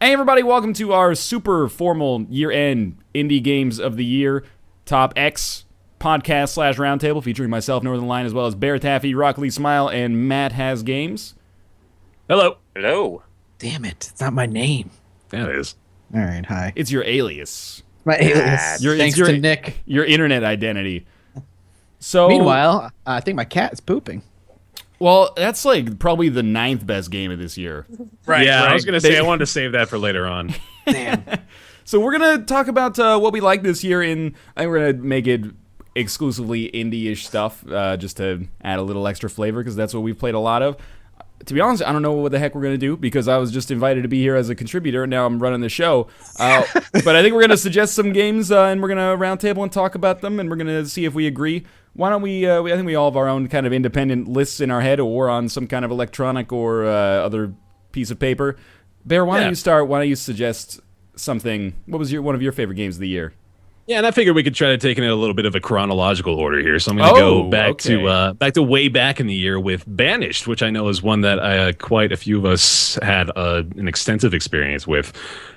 Hey everybody, welcome to our super formal year-end Indie Games of the Year Top X podcast / roundtable featuring myself, Northernlion, as well as BaerTaffy, RockLeeSmile, and MathasGames. Hello. Hello. Damn it, it's not my name. Yeah, it is. All right, hi. It's your alias. My alias. Thanks to Nick. Your internet identity. So, meanwhile, I think my cat is pooping. Well, that's like probably the 9th best game of this year. Right. Yeah, I was going to say I wanted to save that for later on. Damn. So we're going to talk about what we like this year, and I think we're going to make it exclusively indie-ish stuff, just to add a little extra flavor, because that's what we've played a lot of. To be honest, I don't know what the heck we're going to do, because I was just invited to be here as a contributor, and now I'm running the show. But I think we're going to suggest some games, and we're going to roundtable and talk about them, and we're going to see if we agree. Why don't we, I think we all have our own kind of independent lists in our head, or on some kind of electronic or other piece of paper. Bear, why don't you start? Why don't you suggest something? What was one of your favorite games of the year? Yeah, and I figured we could try to take it in a little bit of a chronological order here. So I'm going to go back to way back in the year with Banished, which I know is one that quite a few of us had an extensive experience with.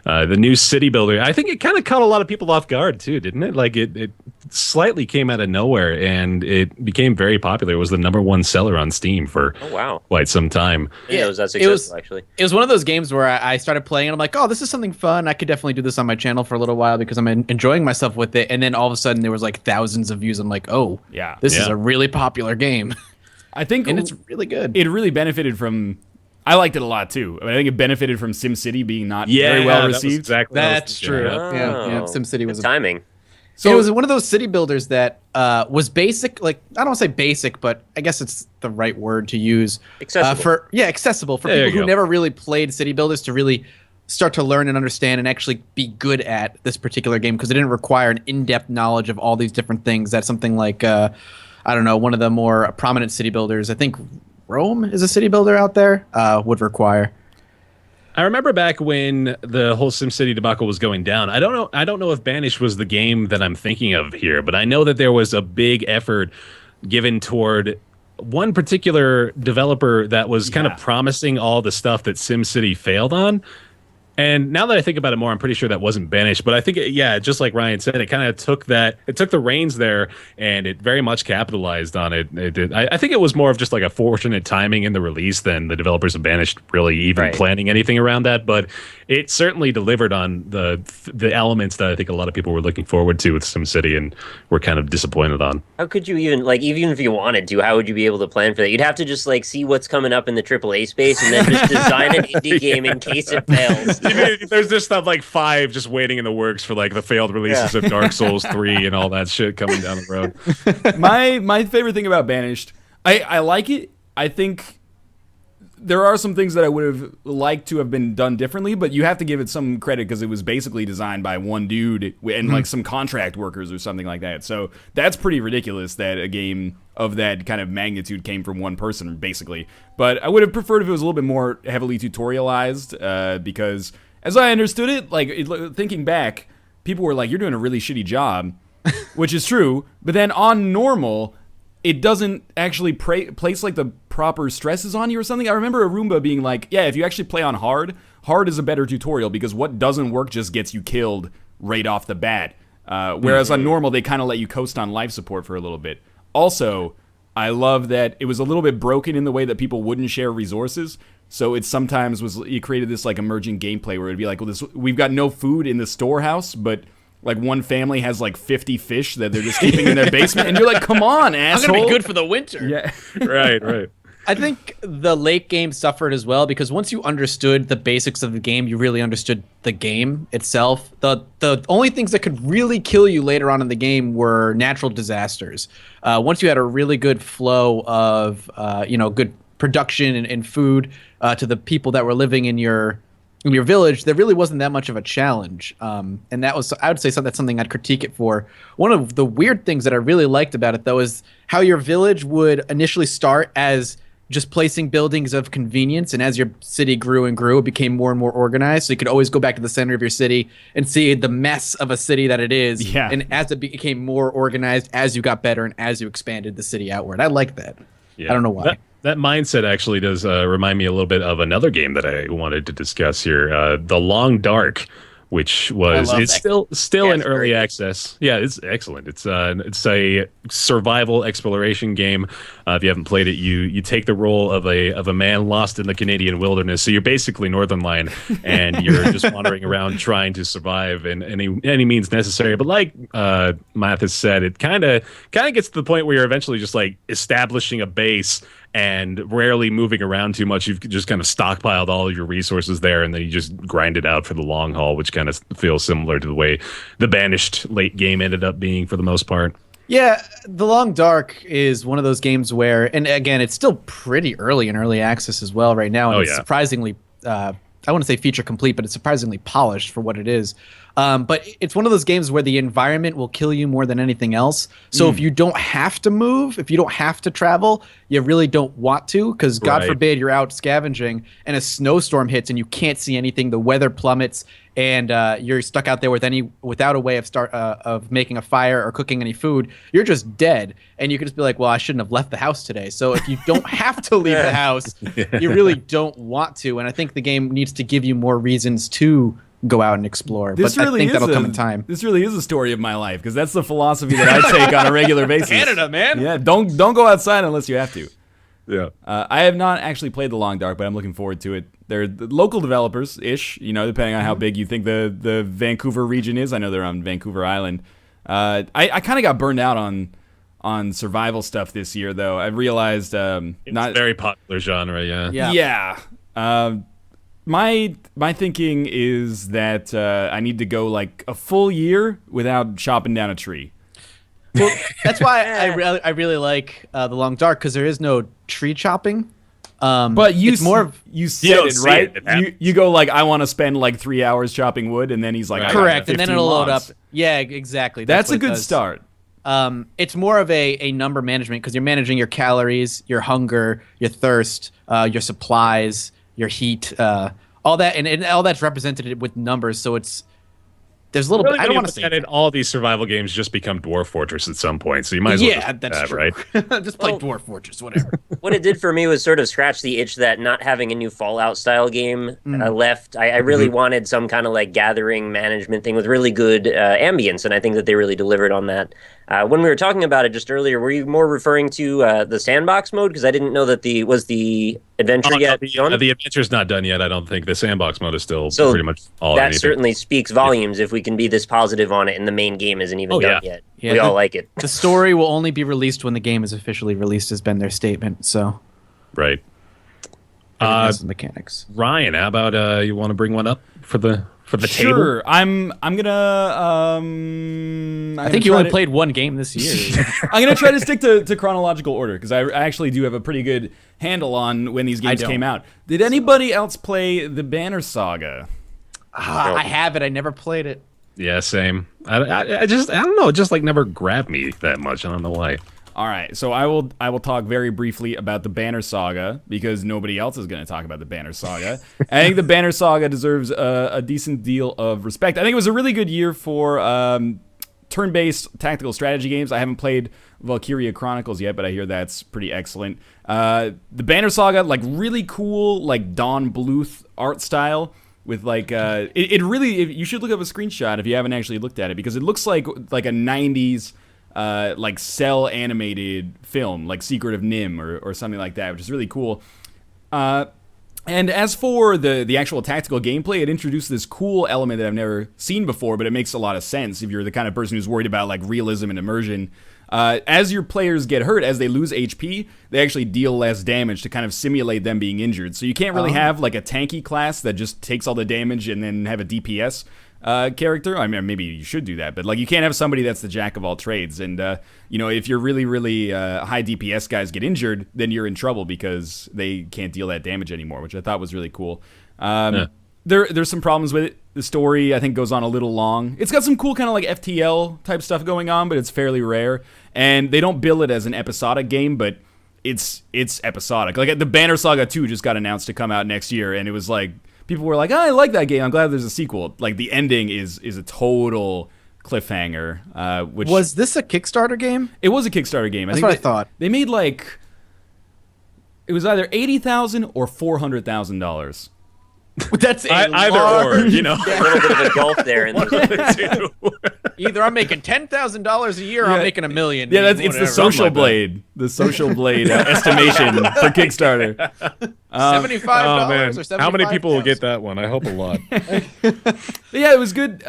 The new city builder. I think it kind of caught a lot of people off guard too, didn't it? Like it slightly came out of nowhere, and it became very popular. It was the #1 seller on Steam for quite some time. Yeah, it was that successful, actually. It was one of those games where I started playing, and I'm like, oh, this is something fun. I could definitely do this on my channel for a little while because I'm enjoying myself with it. And then all of a sudden, there was like thousands of views. I'm like, oh, this is a really popular game. I think, and it's really good. It really benefited from. I liked it a lot too. I think it benefited from SimCity being not very well received. That's true. Yeah, SimCity was timing. So it was one of those city builders that was basic. Like, I don't want to say basic, but I guess it's the right word to use. Accessible. Accessible for people who never really played city builders to really start to learn and understand and actually be good at this particular game, because it didn't require an in-depth knowledge of all these different things that something like I don't know, one of the more prominent city builders, I think Rome is a city builder out there, would require. I remember back when the whole SimCity debacle was going down. I don't know if Banished was the game that I'm thinking of here, but I know that there was a big effort given toward one particular developer that was kind of promising all the stuff that SimCity failed on. And now that I think about it more, I'm pretty sure that wasn't Banished. But I think, just like Ryan said, it kind of took the reins there, and it very much capitalized on it. It did. I think it was more of just like a fortunate timing in the release than the developers of Banished really even planning anything around that. But it certainly delivered on the elements that I think a lot of people were looking forward to with SimCity and were kind of disappointed on. How could you even if you wanted to, how would you be able to plan for that? You'd have to just see what's coming up in the AAA space and then just design an indie game in case it fails. There's just stuff like 5 just waiting in the works for like the failed releases of Dark Souls 3 and all that shit coming down the road. My favorite thing about Banished, I like it. I think there are some things that I would have liked to have been done differently, but you have to give it some credit because it was basically designed by one dude and like some contract workers or something like that. So that's pretty ridiculous that a game of that kind of magnitude came from one person, basically. But I would have preferred if it was a little bit more heavily tutorialized, because as I understood it, thinking back, people were like, you're doing a really shitty job, which is true. But then on normal, it doesn't actually place like the proper stresses on you or something. I remember Roomba being like, yeah, if you actually play on hard is a better tutorial because what doesn't work just gets you killed right off the bat. Whereas on normal, they kind of let you coast on life support for a little bit. Also, I love that it was a little bit broken in the way that people wouldn't share resources. So it sometimes you created this like emergent gameplay where it'd be like, well, we've got no food in the storehouse, but like one family has like 50 fish that they're just keeping in their basement, and you're like, come on, asshole. I'm gonna be good for the winter. Yeah, right. I think the late game suffered as well because once you understood the basics of the game, you really understood the game itself. The only things that could really kill you later on in the game were natural disasters. Once you had a really good flow of good production and food to the people that were living in your village, there really wasn't that much of a challenge. And that was, I would say, that's something I'd critique it for. One of the weird things that I really liked about it, though, is how your village would initially start as just placing buildings of convenience, and as your city grew and grew, it became more and more organized. So you could always go back to the center of your city and see the mess of a city that it is. Yeah. And as it became more organized, as you got better and as you expanded the city outward. I like that. Yeah. I don't know why. That mindset actually does remind me a little bit of another game that I wanted to discuss here, The Long Dark, which it's still in early access. Yeah, it's excellent. It's a survival exploration game. If you haven't played it, you take the role of a man lost in the Canadian wilderness. So you're basically Northernlion, and you're just wandering around trying to survive in any means necessary. But like Mathas said, it kind of gets to the point where you're eventually just like establishing a base and rarely moving around too much. You've just kind of stockpiled all of your resources there, and then you just grind it out for the long haul, which kind of feels similar to the way the Banished late game ended up being for the most part. Yeah, The Long Dark is one of those games where, and again, it's still pretty early in early access as well right now, and it's surprisingly, I want to say feature complete, but it's surprisingly polished for what it is. But it's one of those games where the environment will kill you more than anything else. So if you don't have to move, if you don't have to travel, you really don't want to, because God forbid you're out scavenging and a snowstorm hits and you can't see anything, the weather plummets, and you're stuck out there without a way of making a fire or cooking any food. You're just dead, and you can just be like, well, I shouldn't have left the house today. So if you don't have to leave the house, you really don't want to. And I think the game needs to give you more reasons to go out and explore. But I think that'll come in time. This really is a story of my life, because that's the philosophy that I take on a regular basis. Canada, man. Yeah, don't go outside unless you have to. Yeah. I have not actually played The Long Dark, but I'm looking forward to it. They're the local developers-ish, depending on how big you think the Vancouver region is. I know they're on Vancouver Island. I kind of got burned out on survival stuff this year, though. I realized it's a very popular genre, yeah. Yeah. My thinking is that I need to go like a full year without chopping down a tree. Well, that's why I really like The Long Dark, because there is no tree chopping. But you said it, right? It you go like, I want to spend like 3 hours chopping wood, and then he's like, correct, and then it'll load up. Yeah, exactly. That's a good start. It's more of a number management, because you're managing your calories, your hunger, your thirst, your supplies, your heat, all that, and all that's represented with numbers. So there's a little bit. I don't want to say it. All these survival games just become Dwarf Fortress at some point, so you might as well that's true. Right? Just play Dwarf Fortress, whatever. What it did for me was sort of scratch the itch that not having a new Fallout style game left. I really wanted some kind of like gathering management thing with really good ambience, and I think that they really delivered on that. When we were talking about it just earlier, were you more referring to the sandbox mode? Because I didn't know that the adventure yet done? The adventure's not done yet, I don't think. The sandbox mode is still pretty much all that certainly speaks volumes if we can be this positive on it and the main game isn't even done yet. Yeah, we all like it. The story will only be released when the game is officially released, has been their statement. So, right. Mechanics. Ryan, how about you want to bring one up for the table? Sure. I'm gonna. I think you only played one game this year. I'm gonna try to stick to chronological order, because I actually do have a pretty good handle on when these games came out. Did anybody else play the Banner Saga? I have it. I never played it. Yeah, same. I don't know. It just like never grabbed me that much. I don't know why. All right, so I will talk very briefly about the Banner Saga, because nobody else is going to talk about the Banner Saga. I think the Banner Saga deserves a decent deal of respect. I think it was a really good year for turn-based tactical strategy games. I haven't played Valkyria Chronicles yet, but I hear that's pretty excellent. The Banner Saga, like really cool, like Don Bluth art style. With like it really, you should look up a screenshot if you haven't actually looked at it, because it looks like a 90s like cell animated film, like Secret of Nim or something like that, which is really cool. And as for the actual tactical gameplay, it introduced this cool element that I've never seen before, but it makes a lot of sense if you're the kind of person who's worried about like realism and immersion. As your players get hurt, as they lose HP, they actually deal less damage to kind of simulate them being injured. So you can't really have like a tanky class that just takes all the damage and then have a DPS character. I mean, maybe you should do that, but like you can't have somebody that's the jack of all trades. And if your really, really high DPS guys get injured, then you're in trouble because they can't deal that damage anymore, which I thought was really cool. There's some problems with it. The story, I think, goes on a little long. It's got some cool kind of like FTL type stuff going on, but it's fairly rare. And they don't bill it as an episodic game, but it's episodic. Like the Banner Saga 2 just got announced to come out next year, and it was like, people were like, I like that game. I'm glad there's a sequel. Like the ending is a total cliffhanger. Which was this a Kickstarter game? It was a Kickstarter game. That's what I thought. They made like It was either $80,000 or $400,000. That's either or, you know. A little bit of a gulf there. In those Either I'm making $10,000 a year, or I'm making $1 million. Yeah, it's the social blade. The social blade estimation for Kickstarter. $75 Oh man, or $75,000. how many people will get that one? I hope a lot. But yeah, it was good.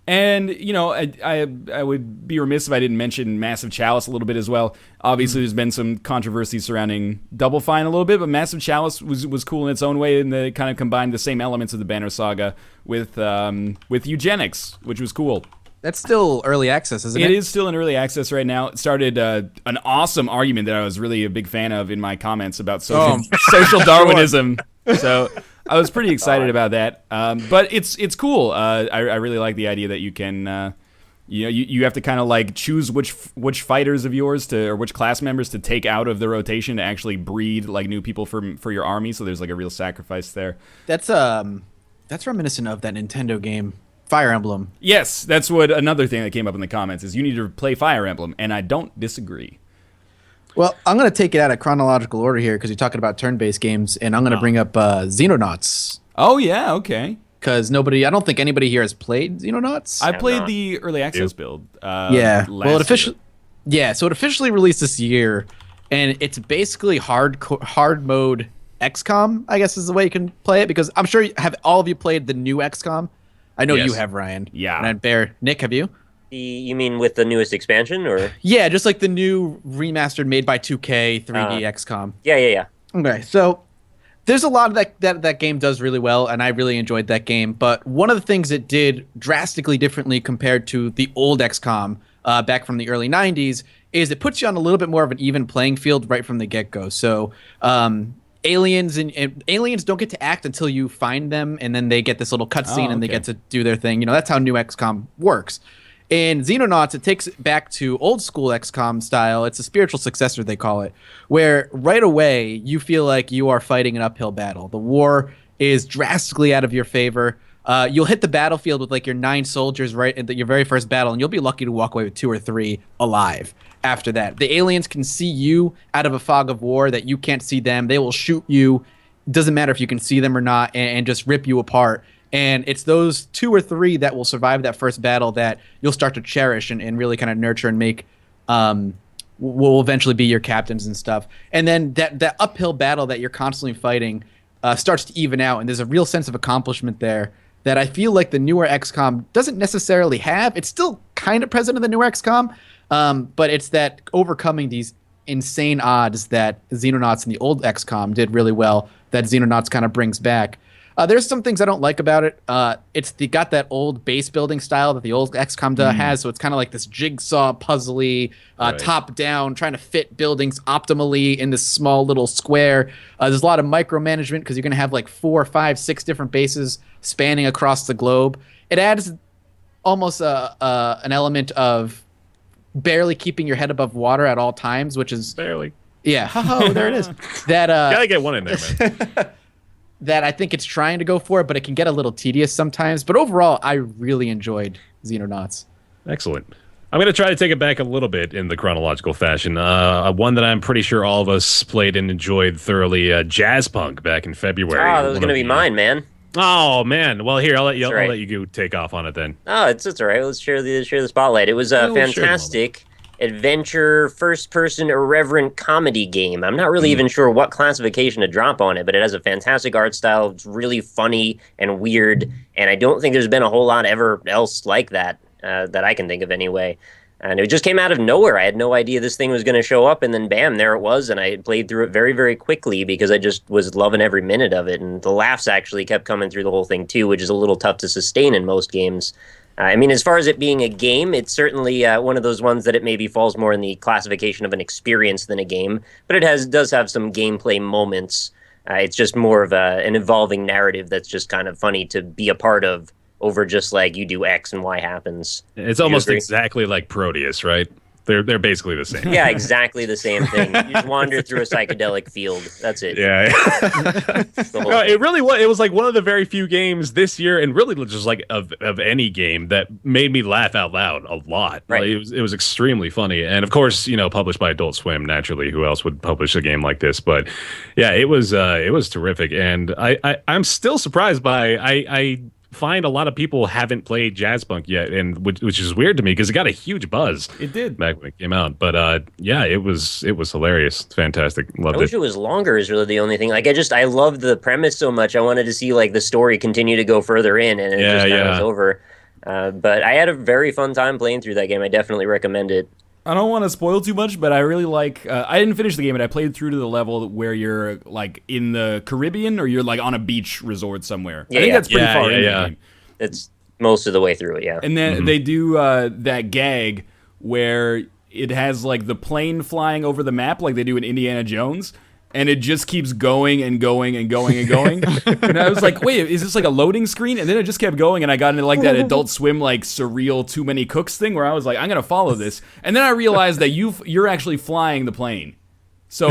And, you know, I would be remiss if I didn't mention Massive Chalice a little bit as well. Obviously, there's been some controversy surrounding Double Fine a little bit, but Massive Chalice was cool in its own way, and it kind of combined the same elements of the Banner Saga with eugenics, which was cool. That's still early access, isn't it? It is still in early access right now. It started an awesome argument that I was really a big fan of in my comments about social Darwinism. So I was pretty excited about that. But it's cool. I really like the idea that you can, you have to kind of like choose which fighters of yours or which class members to take out of the rotation to actually breed like new people for your army. So there's like a real sacrifice there. That's reminiscent of that Nintendo game, Fire Emblem. Yes, that's what another thing that came up in the comments is you need to play Fire Emblem, and I don't disagree. Well, I'm going to take it out of chronological order here because you're talking about turn-based games, and I'm going to bring up Xenonauts. Oh, yeah, okay. Because I don't think anybody here has played Xenonauts. I played the early access build. Yeah. Well, it officially released this year, and it's basically hard mode XCOM, I guess is the way you can play it, because I'm sure all of you played the new XCOM. I know you have, Ryan. Yeah. And Nick, have you? You mean with the newest expansion, or? Yeah, just like the new remastered made by 2K 3D XCOM. Yeah. Okay, so there's a lot of that game does really well, and I really enjoyed that game. But one of the things it did drastically differently compared to the old XCOM back from the early 90s is it puts you on a little bit more of an even playing field right from the get-go. So aliens don't get to act until you find them, and then they get this little cutscene and they get to do their thing. You know, that's how new XCOM works. In Xenonauts, it takes it back to old school XCOM style. It's a spiritual successor, they call it, where right away you feel like you are fighting an uphill battle. The war is drastically out of your favor. You'll hit the battlefield with like your 9 soldiers right at your very first battle, and you'll be lucky to walk away with 2 or 3 alive after that. The aliens can see you out of a fog of war that you can't see them. They will shoot you. Doesn't matter if you can see them or not, and just rip you apart. And it's those 2 or 3 that will survive that first battle that you'll start to cherish and really kind of nurture and make will eventually be your captains and stuff. And then that uphill battle that you're constantly fighting starts to even out, and there's a real sense of accomplishment there that I feel like the newer XCOM doesn't necessarily have. It's still kind of present in the newer XCOM, but it's that overcoming these insane odds that Xenonauts and the old XCOM did really well that Xenonauts kind of brings back. There's some things I don't like about it. It's got that old base building style that the old XCOM has, so it's kind of like this jigsaw puzzly, top-down, trying to fit buildings optimally in this small little square. There's a lot of micromanagement because you're going to have like 4, 5, 6 different bases spanning across the globe. It adds almost an element of barely keeping your head above water at all times, which is... Barely. Yeah. Oh, there it is. That gotta get one in there, man. That I think it's trying to go for, but it can get a little tedious sometimes. But overall, I really enjoyed Xenonauts. Excellent. I'm going to try to take it back a little bit in the chronological fashion. One that I'm pretty sure all of us played and enjoyed thoroughly, Jazzpunk back in February. Oh, that was going to be mine, man. Oh, man. Well, here, I'll let you go take off on it then. Oh, it's all right. Let's share the spotlight. It was a fantastic adventure, first-person, irreverent comedy game. I'm not really even sure what classification to drop on it, but it has a fantastic art style. It's really funny and weird, and I don't think there's been a whole lot ever else like that that I can think of anyway. And it just came out of nowhere. I had no idea this thing was going to show up, and then bam, there it was, and I played through it very, very quickly because I just was loving every minute of it, and the laughs actually kept coming through the whole thing too, which is a little tough to sustain in most games. I mean, as far as it being a game, it's certainly one of those ones that it maybe falls more in the classification of an experience than a game, but it does have some gameplay moments. It's just more of an evolving narrative that's just kind of funny to be a part of over just like you do X and Y happens. It's almost exactly like Proteus, right? They're basically the same. Yeah, exactly the same thing. You just wander through a psychedelic field. That's it. Yeah. No, it really was. It was like one of the very few games this year, and really just like of any game that made me laugh out loud a lot. Right. Like, it was extremely funny, and of course, published by Adult Swim. Naturally, who else would publish a game like this? But yeah, it was terrific, and I'm still surprised by I find a lot of people haven't played Jazzpunk yet, and which is weird to me because it got a huge buzz. It did back when it came out, but yeah, it was hilarious. It's fantastic. Loved I wish it. it was longer. Is really the only thing. Like I loved the premise so much. I wanted to see like the story continue to go further in, and it just kind of was over. But I had a very fun time playing through that game. I definitely recommend it. I don't want to spoil too much, but I really like. I didn't finish the game, but I played through to the level where you're like in the Caribbean or you're like on a beach resort somewhere. I think that's pretty far in the game. It's most of the way through it, yeah. And then they do that gag where it has like the plane flying over the map, like they do in Indiana Jones. And it just keeps going and going and going and going. And I was like, wait, is this like a loading screen? And then it just kept going, and I got into like that Adult Swim like surreal Too Many Cooks thing where I was like, I'm gonna follow this. And then I realized that you're actually flying the plane. So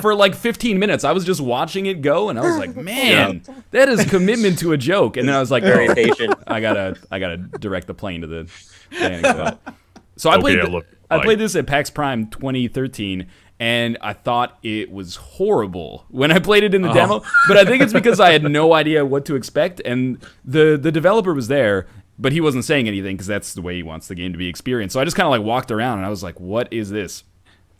for like 15 minutes, I was just watching it go, and I was like, man, that is commitment to a joke. And then I was like, very patient. I gotta direct the plane to the landing spot. So I played this at PAX Prime 2013. And I thought it was horrible when I played it in the demo. But I think it's because I had no idea what to expect. And the developer was there, but he wasn't saying anything because that's the way he wants the game to be experienced. So I just kind of like walked around and I was like, what is this?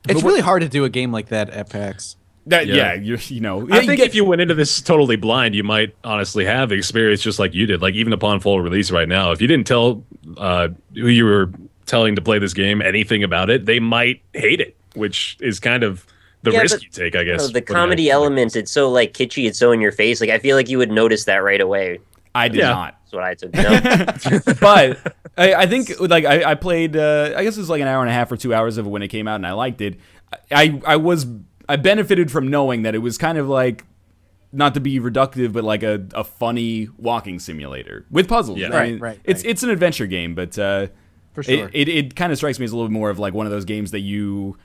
It's really hard to do a game like that at PAX. I think if you went into this totally blind, you might honestly have the experience just like you did. Like even upon full release right now, if you didn't tell who you were telling to play this game anything about it, they might hate it. Which is kind of the risk you take, I guess. The comedy element, it's so like kitschy, it's so in your face. Like I feel like you would notice that right away. I did not. That's what I took. No. But I think like I played. I guess it was like an hour and a half or 2 hours of it when it came out, and I liked it. I benefited from knowing that it was kind of like, not to be reductive, but like a funny walking simulator with puzzles. Yeah. I mean, it's an adventure game, but for sure, it kind of strikes me as a little bit more of like one of those games that you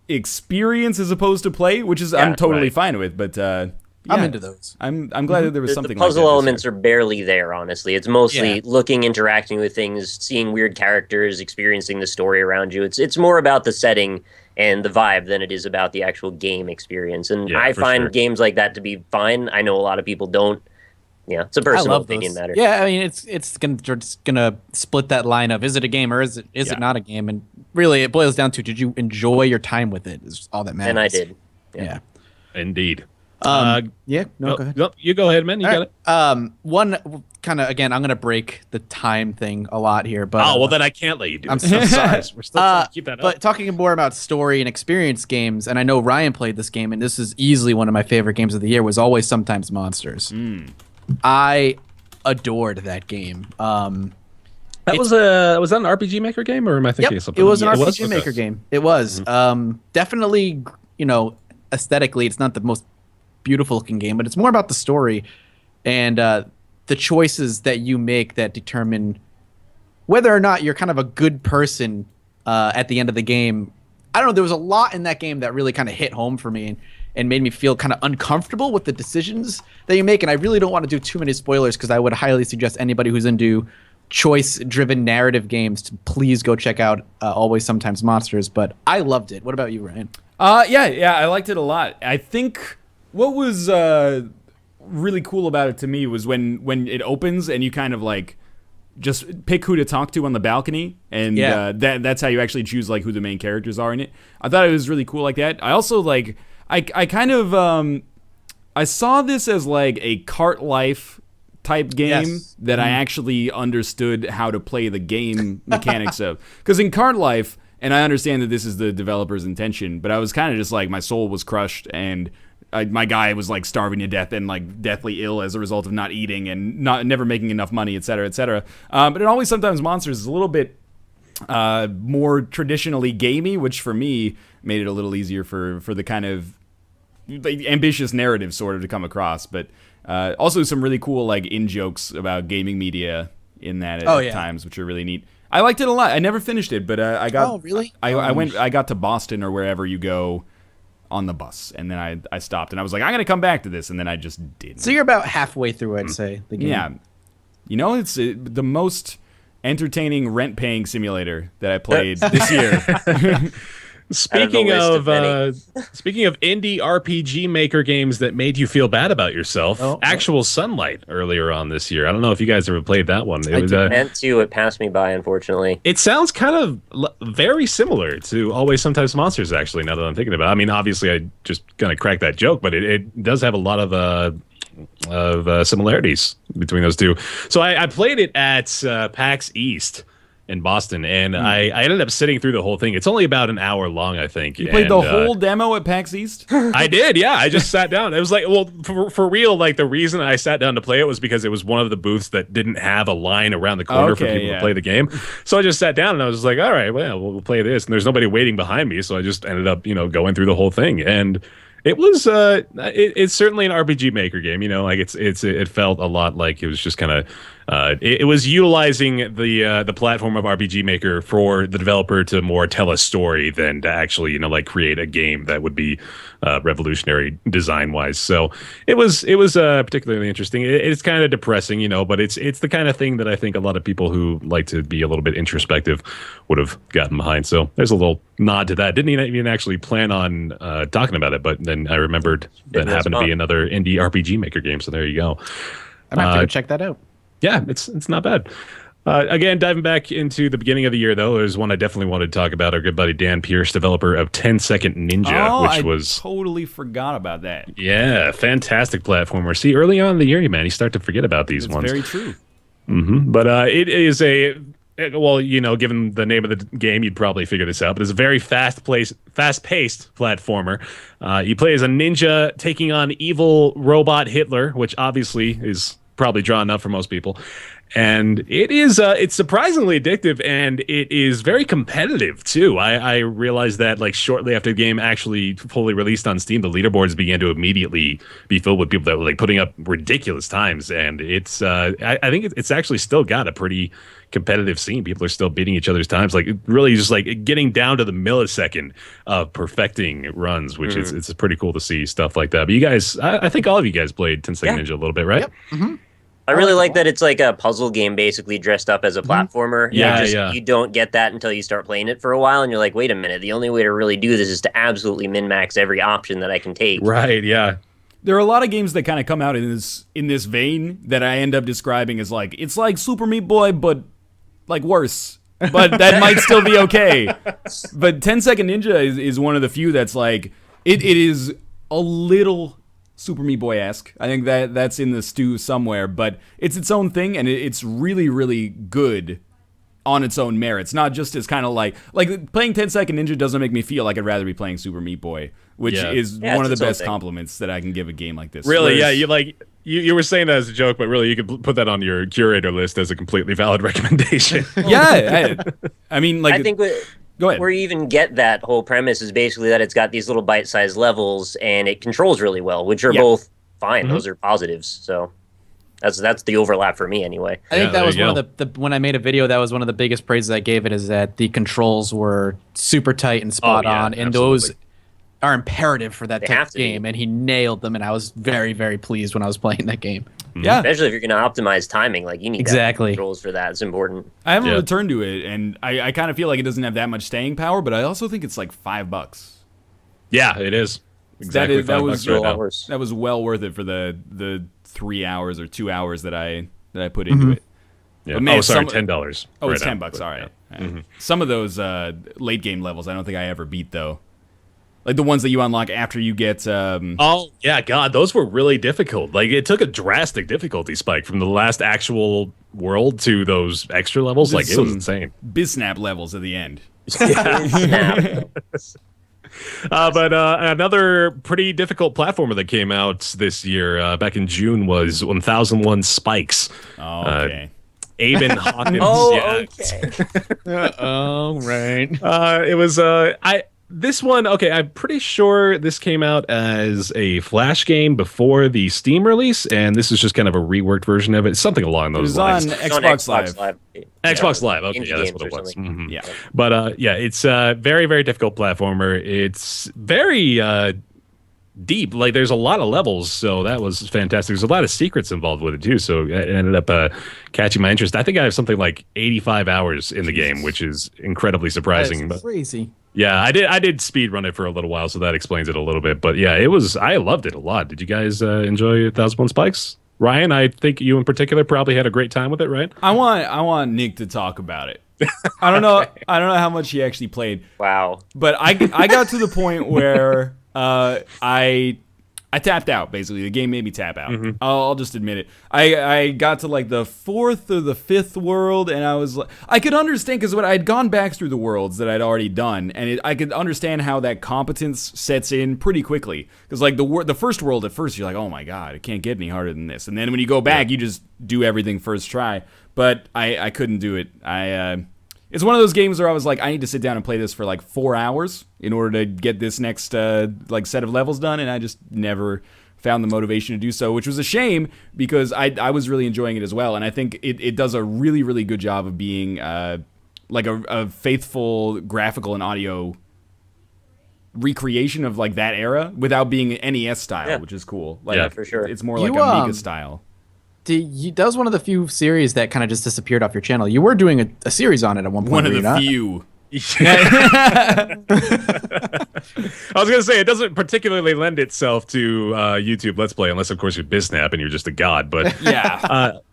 experience as opposed to play, which is I'm totally fine with, but I'm into those. I'm glad that there was something the puzzle like that elements are barely there, honestly. It's mostly looking, interacting with things, seeing weird characters, experiencing the story around you. It's more about the setting and the vibe than it is about the actual game experience. And I find games like that to be fine. I know a lot of people don't. Yeah, it's a personal opinion matter. Yeah, I mean, it's gonna split that line of is it a game or is it not a game? And really, it boils down to did you enjoy your time with it? Is all that matters. And I did. Yeah. Indeed. Go ahead. No, you go ahead, man. You got it. One kind of again, I'm gonna break the time thing a lot here, but then I can't let you do it. I'm so sorry. We're still trying to keep that up. But talking more about story and experience games, and I know Ryan played this game, and this is easily one of my favorite games of the year. Was Always Sometimes Monsters. I adored that game. Was that an RPG Maker game, or am I thinking of something? It was an RPG Maker game. It was definitely, aesthetically, it's not the most beautiful looking game, but it's more about the story and the choices that you make that determine whether or not you're kind of a good person at the end of the game. I don't know. There was a lot in that game that really kind of hit home for me and made me feel kind of uncomfortable with the decisions that you make. And I really don't want to do too many spoilers because I would highly suggest anybody who's into choice-driven narrative games to please go check out Always Sometimes Monsters. But I loved it. What about you, Ryan? Yeah, I liked it a lot. I think what was really cool about it to me was when it opens and you kind of like just pick who to talk to on the balcony, and that's how you actually choose like who the main characters are in it. I thought it was really cool like that. I also like I kind of I saw this as like a cart life type game that I actually understood how to play the game mechanics of. Because in cart life, and I understand that this is the developer's intention, but I was kind of just like my soul was crushed and my guy was like starving to death and like deathly ill as a result of not eating and never making enough money, et cetera, et cetera. But it Always Sometimes Monsters is a little bit more traditionally gamey, which for me made it a little easier for the kind of ambitious narrative sort of to come across. But also some really cool like in jokes about gaming media in that at times, which are really neat. I liked it a lot. I never finished it, but I got. Oh, really? I got to Boston or wherever you go on the bus, and then I stopped, and I was like, I'm gonna come back to this, and then I just didn't. So you're about halfway through, I'd say, the game. Yeah, it's the most entertaining rent-paying simulator that I played this year. Speaking of indie RPG maker games that made you feel bad about yourself, Actual Sunlight earlier on this year. I don't know if you guys ever played that one. It was meant to. It passed me by, unfortunately. It sounds kind of very similar to Always Sometimes Monsters, actually, now that I'm thinking about it. I mean, obviously, I just kind of cracked that joke, but it does have a lot of similarities between those two. So I played it at PAX East in Boston, and I ended up sitting through the whole thing. It's only about an hour long, I think. You played the whole demo at PAX East? I did, yeah. I just sat down. It was like, well, for real, like the reason I sat down to play it was because it was one of the booths that didn't have a line around the corner for people to play the game. So I just sat down and I was like, all right, well, we'll play this. And there's nobody waiting behind me, so I just ended up, going through the whole thing. And it was it's certainly an RPG Maker game, like it felt a lot like it was just kind of it was utilizing the platform of RPG Maker for the developer to more tell a story than to actually like create a game that would be revolutionary design wise. So it was particularly interesting. It's kind of depressing, but it's the kind of thing that I think a lot of people who like to be a little bit introspective would have gotten behind. So there's a little nod to that. Didn't even actually plan on talking about it, but then I remembered that happened to be another indie RPG Maker game. So there you go. I'm gonna have to go check that out. Yeah, it's not bad. Again, diving back into the beginning of the year, though, there's one I definitely wanted to talk about. Our good buddy Dan Pierce, developer of 10 Second Ninja, which was totally forgot about that. Yeah, fantastic platformer. See, early on in the year, man, you start to forget about these ones. Very true. But it is given the name of the game, you'd probably figure this out. But it's a very fast-paced platformer. You play as a ninja taking on evil robot Hitler, which obviously is probably drawn up for most people. And it's surprisingly addictive, and it is very competitive too. I realized that shortly after the game actually fully released on Steam, the leaderboards began to immediately be filled with people that were putting up ridiculous times. And it's I think it's actually still got a pretty competitive scene. People are still beating each other's times, really just getting down to the millisecond of perfecting runs, which is it's pretty cool to see stuff like that. But you guys, I think all of you guys played 10 Second Ninja a little bit, right? Yep. Mm-hmm. I really like that it's like a puzzle game basically dressed up as a platformer. You don't get that until you start playing it for a while, and you're like, wait a minute, the only way to really do this is to absolutely min-max every option that I can take. Right, yeah. There are a lot of games that kind of come out in this vein that I end up describing as it's like Super Meat Boy, but worse. But that might still be okay. But 10 Second Ninja is one of the few that's it is a little Super Meat Boy-esque. I think that's in the stew somewhere, but it's its own thing, and it's really, really good on its own merits. Not just as kind of like playing 10 Second Ninja doesn't make me feel like I'd rather be playing Super Meat Boy, which is one of the best compliments that I can give a game like this. Really, you were saying that as a joke, but really you could put that on your curator list as a completely valid recommendation. I mean, I think go ahead. Where you even get that whole premise is basically that it's got these little bite-sized levels and it controls really well, which are both fine. Mm-hmm. Those are positives. So that's the overlap for me anyway. I think that was one of the when I made a video, that was one of the biggest praises I gave it, is that the controls were super tight and spot on, and those are imperative for that type of game, and he nailed them, and I was very, very pleased when I was playing that game. Yeah, especially if you're going to optimize timing, you need controls for that. It's important. I haven't returned to it, and I kind of feel like it doesn't have that much staying power, but I also think it's $5. Yeah, it is. Exactly. That was well worth it for the 3 hours or 2 hours that I put into it. Yeah. Man, $10. Oh, it's $10. All right. Mm-hmm. Some of those late game levels, I don't think I ever beat though. The ones that you unlock after you get... Oh, yeah, God, those were really difficult. It took a drastic difficulty spike from the last actual world to those extra levels. It was insane. Biznap levels at the end. But another pretty difficult platformer that came out this year, back in June, was 1001 Spikes. Oh, okay. Aben Hawkins. Okay. Oh, right. It was... This one, okay, I'm pretty sure this came out as a Flash game before the Steam release, and this is just kind of a reworked version of it. Something along It those was lines. on It's on Xbox Live. Xbox Live. Okay, Indie yeah, that's games what it or was. something. Mhm. Yeah. But yeah, it's a very, very difficult platformer. It's very deep. Like there's a lot of levels, so that was fantastic. There's a lot of secrets involved with it too, so it ended up catching my interest. I think I have something like 85 hours in the game, which is incredibly surprising. That's crazy. Yeah, I did speed run it for a little while, so that explains it a little bit. But yeah, I loved it a lot. Did you guys enjoy 1001 Spikes? Ryan, I think you in particular probably had a great time with it, right? I want Nick to talk about it. I don't know. I don't know how much he actually played. Wow. But I got to the point where I tapped out. Basically, the game made me tap out. I'll just admit it. I got to like the 4th or the 5th world, and I was like, I could understand because when I'd gone back through the worlds that I'd already done, and I could understand how that competence sets in pretty quickly. Because like the first world, at first you're like, oh my god, it can't get any harder than this, and then when you go back, you just do everything first try. But I couldn't do it. It's one of those games where I was like, I need to sit down and play this for like 4 hours in order to get this next like set of levels done, and I just never found the motivation to do so, which was a shame because I was really enjoying it as well, and I think it does a really, really good job of being like a faithful graphical and audio recreation of like that era without being NES style, which is cool. Like, Yeah, for sure. It's more like Amiga style. That was one of the few series that kind of just disappeared off your channel. You were doing a series on it at one point. One of were you the not? few. I was gonna say it doesn't particularly lend itself to YouTube Let's Play unless, of course, you're Biznap and you're just a god. But Yeah.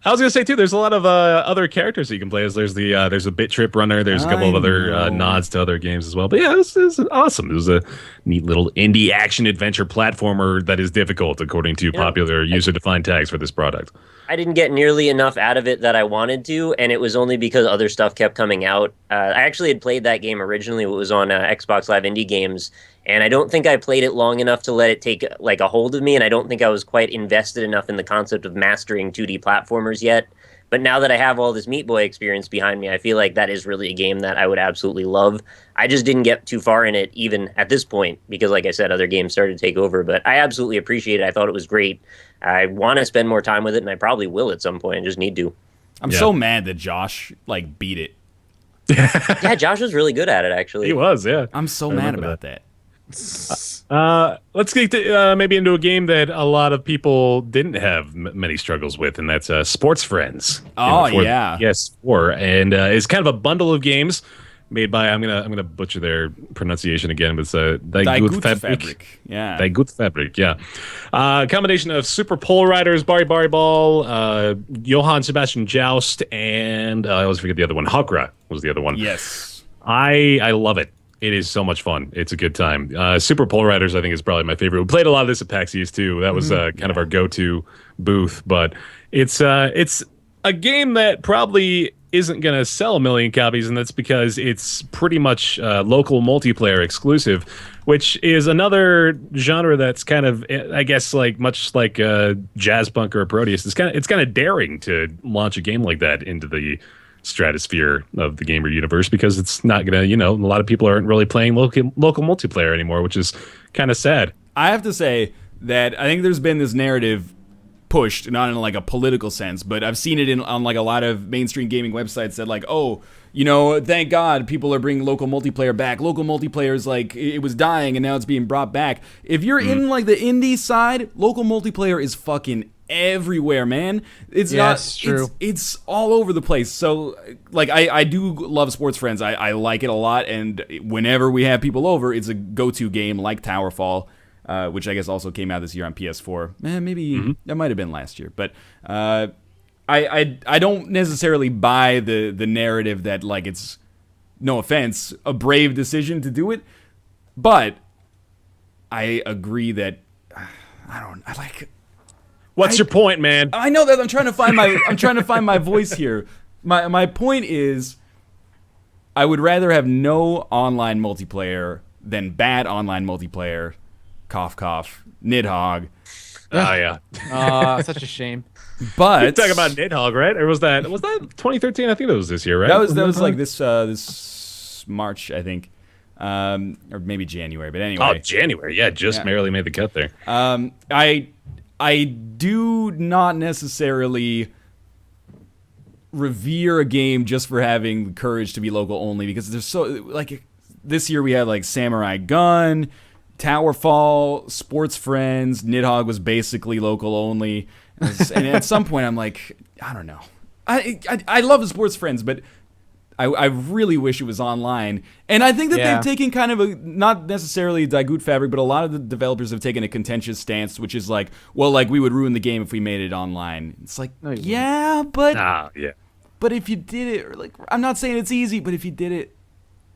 I was gonna say too, there's a lot of other characters that you can play as. There's a Bit Trip Runner. There's a couple of other nods to other games as well. But yeah, this is awesome. It was a neat little indie action adventure platformer that is difficult according to popular user-defined tags for this product. I didn't get nearly enough out of it that I wanted to, and it was only because other stuff kept coming out. I actually had played that game originally. It was on Xbox Live Indie Games, and I don't think I played it long enough to let it take like a hold of me, and I don't think I was quite invested enough in the concept of mastering 2D platformers yet. But now that I have all this Meat Boy experience behind me, I feel like that is really a game that I would absolutely love. I just didn't get too far in it even at this point because, like I said, other games started to take over. But I absolutely appreciate it. I thought it was great. I want to spend more time with it, and I probably will at some point. I just need to. I'm so mad that Josh like beat it. Yeah, Josh was really good at it, actually. He was, yeah. I'm so mad about that. Let's get to, maybe into a game that a lot of people didn't have many struggles with, and that's Sports Friends. Oh, yeah. PS4, and it's kind of a bundle of games made by I'm gonna butcher their pronunciation again, but it's Die Gut Fabrik. Yeah. Die Gut Fabrik, yeah. Combination of Super Pole Riders, Bari Bari Ball, Johann Sebastian Joust, and I always forget the other one. Hakra was the other one. Yes. I love it. It is so much fun. It's a good time. Super Pole Riders, I think, is probably my favorite. We played a lot of this at PAX East, too. That was kind of our go-to booth. But it's a game that probably isn't going to sell a million copies, and that's because it's pretty much local multiplayer exclusive, which is another genre that's kind of, I guess, like much like Jazzpunk or a Proteus. It's kind of daring to launch a game like that into the stratosphere of the gamer universe because it's not gonna, a lot of people aren't really playing local multiplayer anymore, which is kind of sad. I have to say that I think there's been this narrative pushed, not in like a political sense, but I've seen it on like a lot of mainstream gaming websites that like, oh, thank God people are bringing local multiplayer back. Local multiplayer is like, it was dying and now it's being brought back. If you're in like the indie side, local multiplayer is fucking everywhere, man. It's true. It's all over the place. So like I do love Sports Friends. I like it a lot, and whenever we have people over, it's a go-to game like Towerfall, which I guess also came out this year on PS4. Maybe that might have been last year, but I don't necessarily buy the narrative that like it's, no offense, a brave decision to do it, but I agree that I like. What's your point, man? I know that I'm trying to find my voice here. My point is, I would rather have no online multiplayer than bad online multiplayer. Cough cough. Nidhogg. Oh yeah. Such a shame. You're talking about Nidhogg, right? Or was that 2013? I think that was this year, right? That was like this March, I think. or maybe January. But anyway, January, just barely made the cut there. I do not necessarily revere a game just for having the courage to be local only, because there's so, like, this year we had like Samurai Gun, Towerfall, Sports Friends, Nidhogg was basically local only, and at some point I'm like, I don't know. I love the Sports Friends, but I really wish it was online. And I think that they've taken kind of a, not necessarily Dagoot fabric, but a lot of the developers have taken a contentious stance, which is like, well, like, we would ruin the game if we made it online. It's like, but if you did it, or like, I'm not saying it's easy, but if you did it,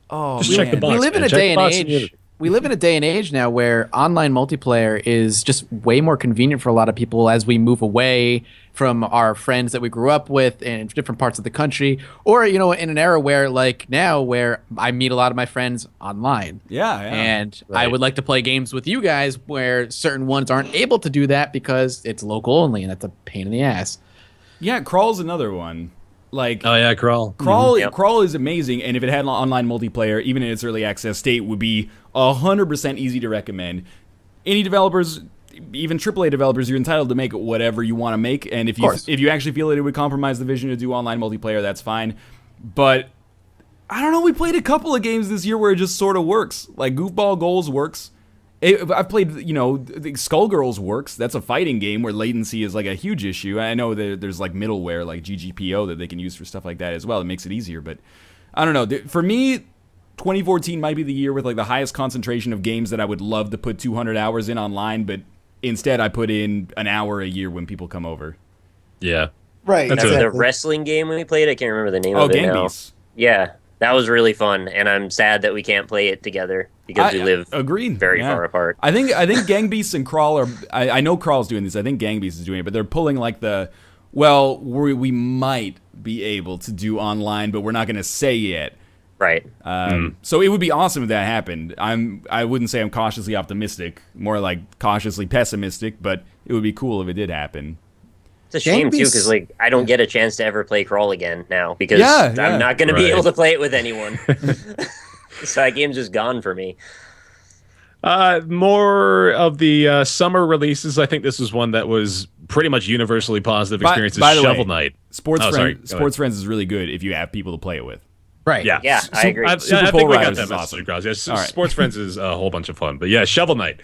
just check the box. We live in a day and age. We live in a day and age now where online multiplayer is just way more convenient for a lot of people as we move away from our friends that we grew up with in different parts of the country, or, you know, in an era where, like now, where I meet a lot of my friends online. And I would like to play games with you guys where certain ones aren't able to do that because it's local only, and that's a pain in the ass. Yeah, Crawl's another one. Like, Crawl. Crawl is amazing, and if it had online multiplayer, even in its early access state, would be 100% easy to recommend. Indie developers, even AAA developers, you're entitled to make whatever you want to make, and if you actually feel that it would compromise the vision to do online multiplayer, that's fine. But I don't know, we played a couple of games this year where it just sort of works. Like Goofball Goals works. I've played, you know, Skullgirls works. That's a fighting game where latency is like a huge issue. I know that there's like middleware like GGPO that they can use for stuff like that as well. It makes it easier, but I don't know. For me, 2014 might be the year with like the highest concentration of games that I would love to put 200 hours in online, but instead I put in an hour a year when people come over. Yeah. Right. That's the wrestling game we played. I can't remember the name of it now. Yeah. That was really fun, and I'm sad that we can't play it together because we live very far apart. I think Gang Beasts and Crawl are. I know Crawl's doing this. I think Gang Beasts is doing it, but they're pulling like we might be able to do online, but we're not going to say yet. Right. So it would be awesome if that happened. I wouldn't say I'm cautiously optimistic, more like cautiously pessimistic, but it would be cool if it did happen. It's a shame, too, because like I don't get a chance to ever play Crawl again now because I'm not going to be able to play it with anyone. So that game's just gone for me. More of the summer releases. I think this was one that was pretty much universally positive experiences. By the Shovel Knight. Sports Friends is really good if you have people to play it with. Right. Yeah, I agree. I think we got that message across. Yeah, Sports Friends is a whole bunch of fun. But yeah, Shovel Knight.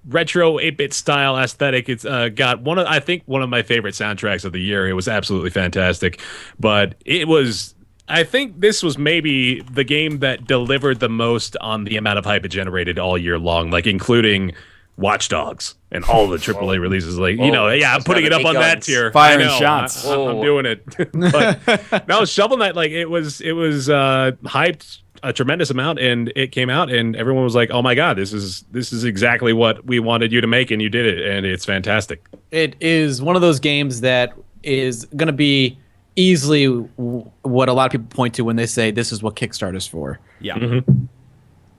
Retro 8-bit style aesthetic. It's got one of my favorite soundtracks of the year. It was absolutely fantastic. But I think this was maybe the game that delivered the most on the amount of hype it generated all year long, like including Watch Dogs and all the AAA releases. Like, I'm putting it up on that tier. Firing shots. I'm doing it. But no, Shovel Knight, like it was hyped a tremendous amount, and it came out and everyone was like, oh my god, this is exactly what we wanted you to make, and you did it, and it's fantastic. It is one of those games that is going to be easily what a lot of people point to when they say this is what Kickstarter's for. Yeah.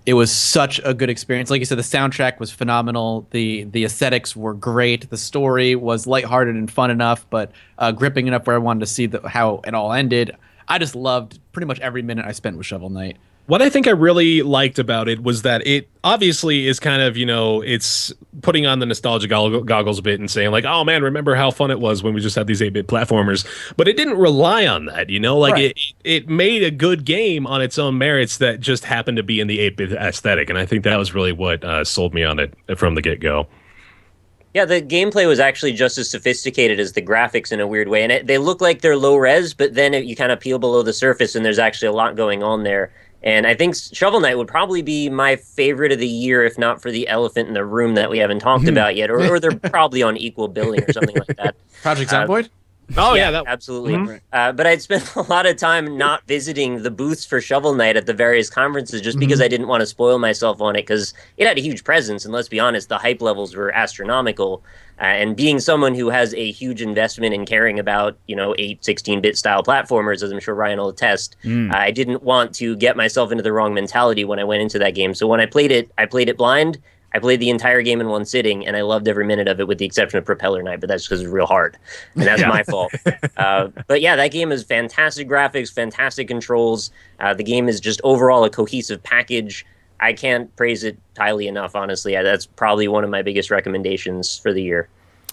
It was such a good experience. Like you said, the soundtrack was phenomenal. The aesthetics were great. The story was lighthearted and fun enough, but gripping enough where I wanted to see how it all ended. I just loved pretty much every minute I spent with Shovel Knight. What I think I really liked about it was that it obviously is kind of, it's putting on the nostalgia goggles a bit and saying like, oh man, remember how fun it was when we just had these 8-bit platformers. But it didn't rely on that, it made a good game on its own merits that just happened to be in the 8-bit aesthetic. And I think that was really what sold me on it from the get-go. Yeah, the gameplay was actually just as sophisticated as the graphics in a weird way. And they look like they're low res, but then you kind of peel below the surface and there's actually a lot going on there. And I think Shovel Knight would probably be my favorite of the year, if not for the elephant in the room that we haven't talked about yet, or they're probably on equal billing or something like that. Project Zomboid? Absolutely. Mm-hmm. But I'd spent a lot of time not visiting the booths for Shovel Knight at the various conferences just because I didn't want to spoil myself on it, because it had a huge presence, and let's be honest, the hype levels were astronomical. And being someone who has a huge investment in caring about, 16-bit style platformers, as I'm sure Ryan will attest, I didn't want to get myself into the wrong mentality when I went into that game. So when I played it blind. I played the entire game in one sitting, and I loved every minute of it, with the exception of Propeller Knight, but that's because it's real hard, and that's my fault. But yeah, that game is fantastic graphics, fantastic controls. The game is just overall a cohesive package. I can't praise it highly enough, honestly. That's probably one of my biggest recommendations for the year.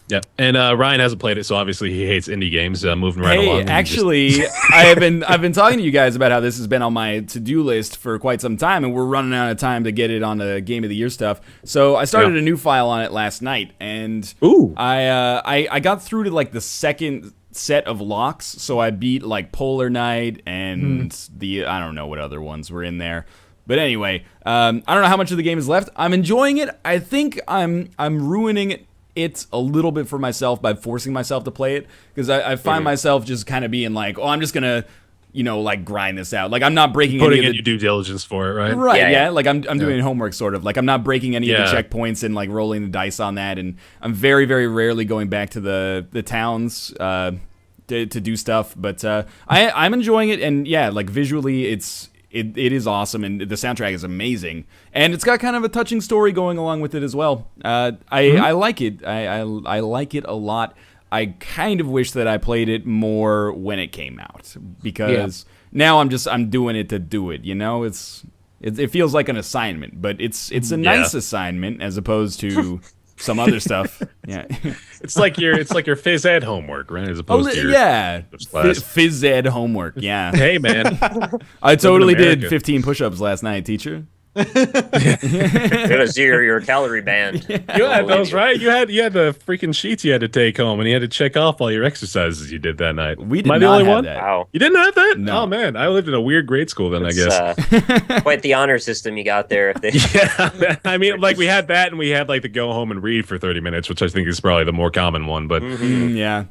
Yeah, and Ryan hasn't played it, so obviously he hates indie games. Moving right along. Actually, I've been talking to you guys about how this has been on my to-do list for quite some time, and we're running out of time to get it on the Game of the Year stuff. So I started a new file on it last night, and I got through to like the second set of locks. So I beat like Polar Knight and I don't know what other ones were in there. But anyway, I don't know how much of the game is left. I'm enjoying it. I think I'm ruining it a little bit for myself by forcing myself to play it, because I find myself just kind of being like, oh, I'm just gonna, like grind this out. Like I'm not breaking putting in your due diligence for it, right? Right, yeah. Like I'm doing homework sort of. Like I'm not breaking any of the checkpoints and like rolling the dice on that. And I'm very, very rarely going back to the towns to do stuff. But I'm enjoying it, and yeah, like visually it is awesome, and the soundtrack is amazing, and it's got kind of a touching story going along with it as well. I like it. I like it a lot. I kind of wish that I played it more when it came out, because now I'm doing it to do it. It feels like an assignment, but it's a nice assignment as opposed to some other stuff. Yeah, it's like your phys ed homework, right? As opposed to your phys ed homework. Yeah. Hey man, I totally did 15 push-ups last night, teacher. You're gonna see your calorie band. You had those, right? You had the freaking sheets you had to take home, and you had to check off all your exercises you did that night. We did not have one? that. Wow. You didn't have that? No. Oh man, I lived in a weird grade school then. I guess quite the honor system you got there. Yeah, I mean, like we had that, and we had like to go home and read for 30 minutes, which I think is probably the more common one. But yeah.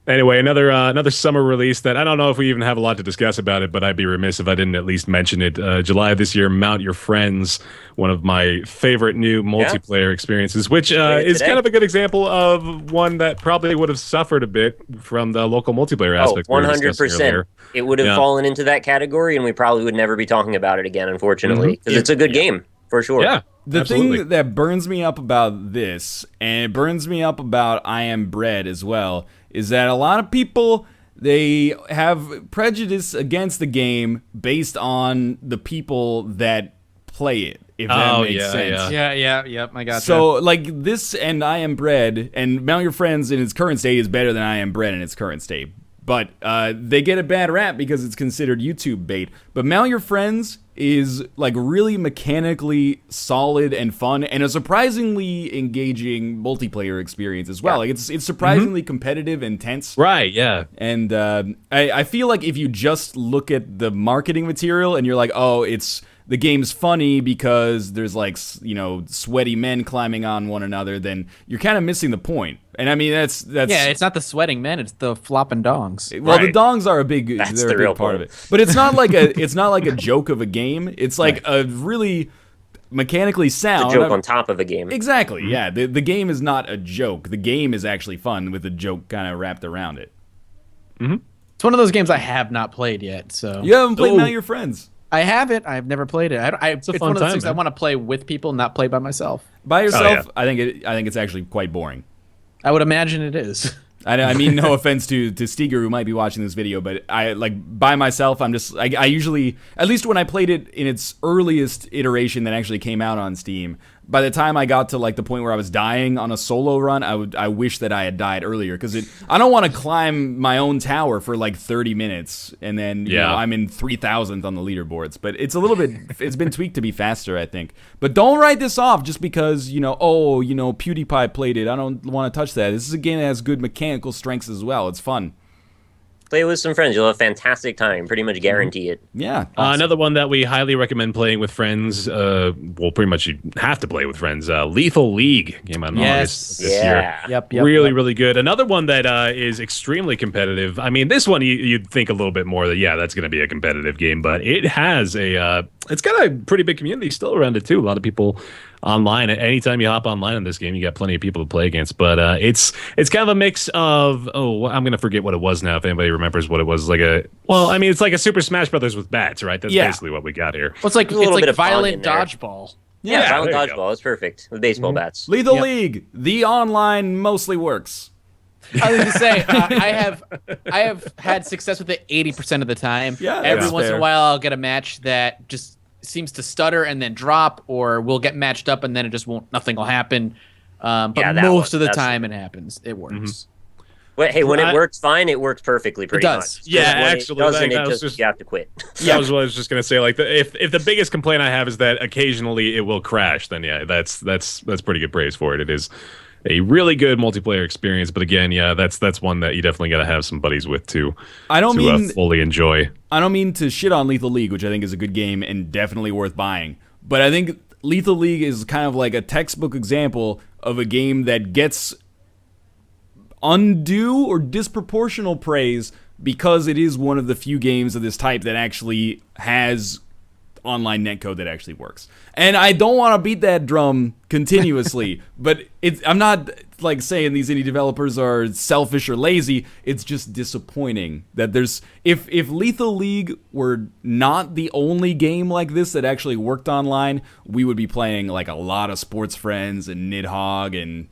Anyway, another summer release that I don't know if we even have a lot to discuss about it, but I'd be remiss if I didn't at least mention it. July of this year, Mount Your Friends, one of my favorite new multiplayer experiences, which is kind of a good example of one that probably would have suffered a bit from the local multiplayer aspect. 100%. It would have fallen into that category, and we probably would never be talking about it again, unfortunately, because it's a good game, for sure. Yeah. The thing that burns me up about this, and it burns me up about I Am Bread as well, is that a lot of people, they have prejudice against the game based on the people that play it, if that makes sense. Yeah, I got So, like, this and I Am Bread, and Mount Your Friends in its current state is better than I Am Bread in its current state. But they get a bad rap because it's considered YouTube bait. But Mount Your Friends is like really mechanically solid and fun, and a surprisingly engaging multiplayer experience as well. Like it's surprisingly competitive and tense. Right, yeah. And I feel like if you just look at the marketing material and you're like, oh, the game's funny because there's like, sweaty men climbing on one another, then you're kind of missing the point. And I mean, that's it's not the sweating men, it's the flopping dongs. Well, the dongs are a big real part of it. But it's not like a joke of a game. It's like a really mechanically sound. It's a joke on top of a game. Exactly. Yeah. The game is not a joke. The game is actually fun with a joke kind of wrapped around it. It's one of those games I have not played yet. So you haven't played Mount Your Friends. I haven't. I've never played it. It's a fun one of those time, things man. I want to play with people, not play by myself. By yourself, I think it's actually quite boring. I would imagine it is. I mean, no offense to Steger, who might be watching this video, but by myself, I usually, at least when I played it in its earliest iteration that actually came out on Steam, by the time I got to like the point where I was dying on a solo run, I wish that I had died earlier, because I don't want to climb my own tower for like 30 minutes and then I'm in 3,000th on the leaderboards. But it's a little bit, it's been tweaked to be faster, I think. But don't write this off just because PewDiePie played it. I don't want to touch that. This is a game that has good mechanical strengths as well. It's fun. Play with some friends. You'll have a fantastic time. Pretty much guarantee it. Yeah. Awesome. Another one that we highly recommend playing with friends. Pretty much you have to play with friends. Lethal League came out in August this year. Yep. Really good. Another one that is extremely competitive. I mean, this one you'd think a little bit more that that's going to be a competitive game, but it has it's got a pretty big community still around it too. A lot of people online. Anytime you hop online in this game, you got plenty of people to play against. But it's kind of a mix of I'm gonna forget what it was now. If anybody remembers what it was, it's like a Super Smash Brothers with bats, right? That's basically what we got here. Well, it's like bit of violent fun in there. dodgeball. Yeah, violent there you go. dodgeball. It's perfect with baseball bats. Lethal League, the online mostly works. I was going to say, I have had success with it 80% of the time. Yeah, Every that's once in fair. a while, I'll get a match that just seems to stutter and then drop, or we'll get matched up and then it just won't. Nothing will happen. But Yeah, that most of the that's- time, it happens. It works. But hey, when I- it works fine, it works perfectly. Pretty does. much. Yeah, When actually, it doesn't, that was just- you have to quit. That was what I was just gonna say. Like, if the biggest complaint I have is that occasionally it will crash, then yeah, that's pretty good praise for it. It is a really good multiplayer experience, but again, yeah, that's one that you definitely got to have some buddies with to fully enjoy. I don't mean to shit on Lethal League, which I think is a good game and definitely worth buying. But I think Lethal League is kind of like a textbook example of a game that gets undue or disproportional praise because it is one of the few games of this type that actually has online netcode that actually works. And I don't want to beat that drum continuously, but I'm not like saying these indie developers are selfish or lazy. It's just disappointing that there's if Lethal League were not the only game like this that actually worked online, we would be playing like a lot of Sports Friends and Nidhogg and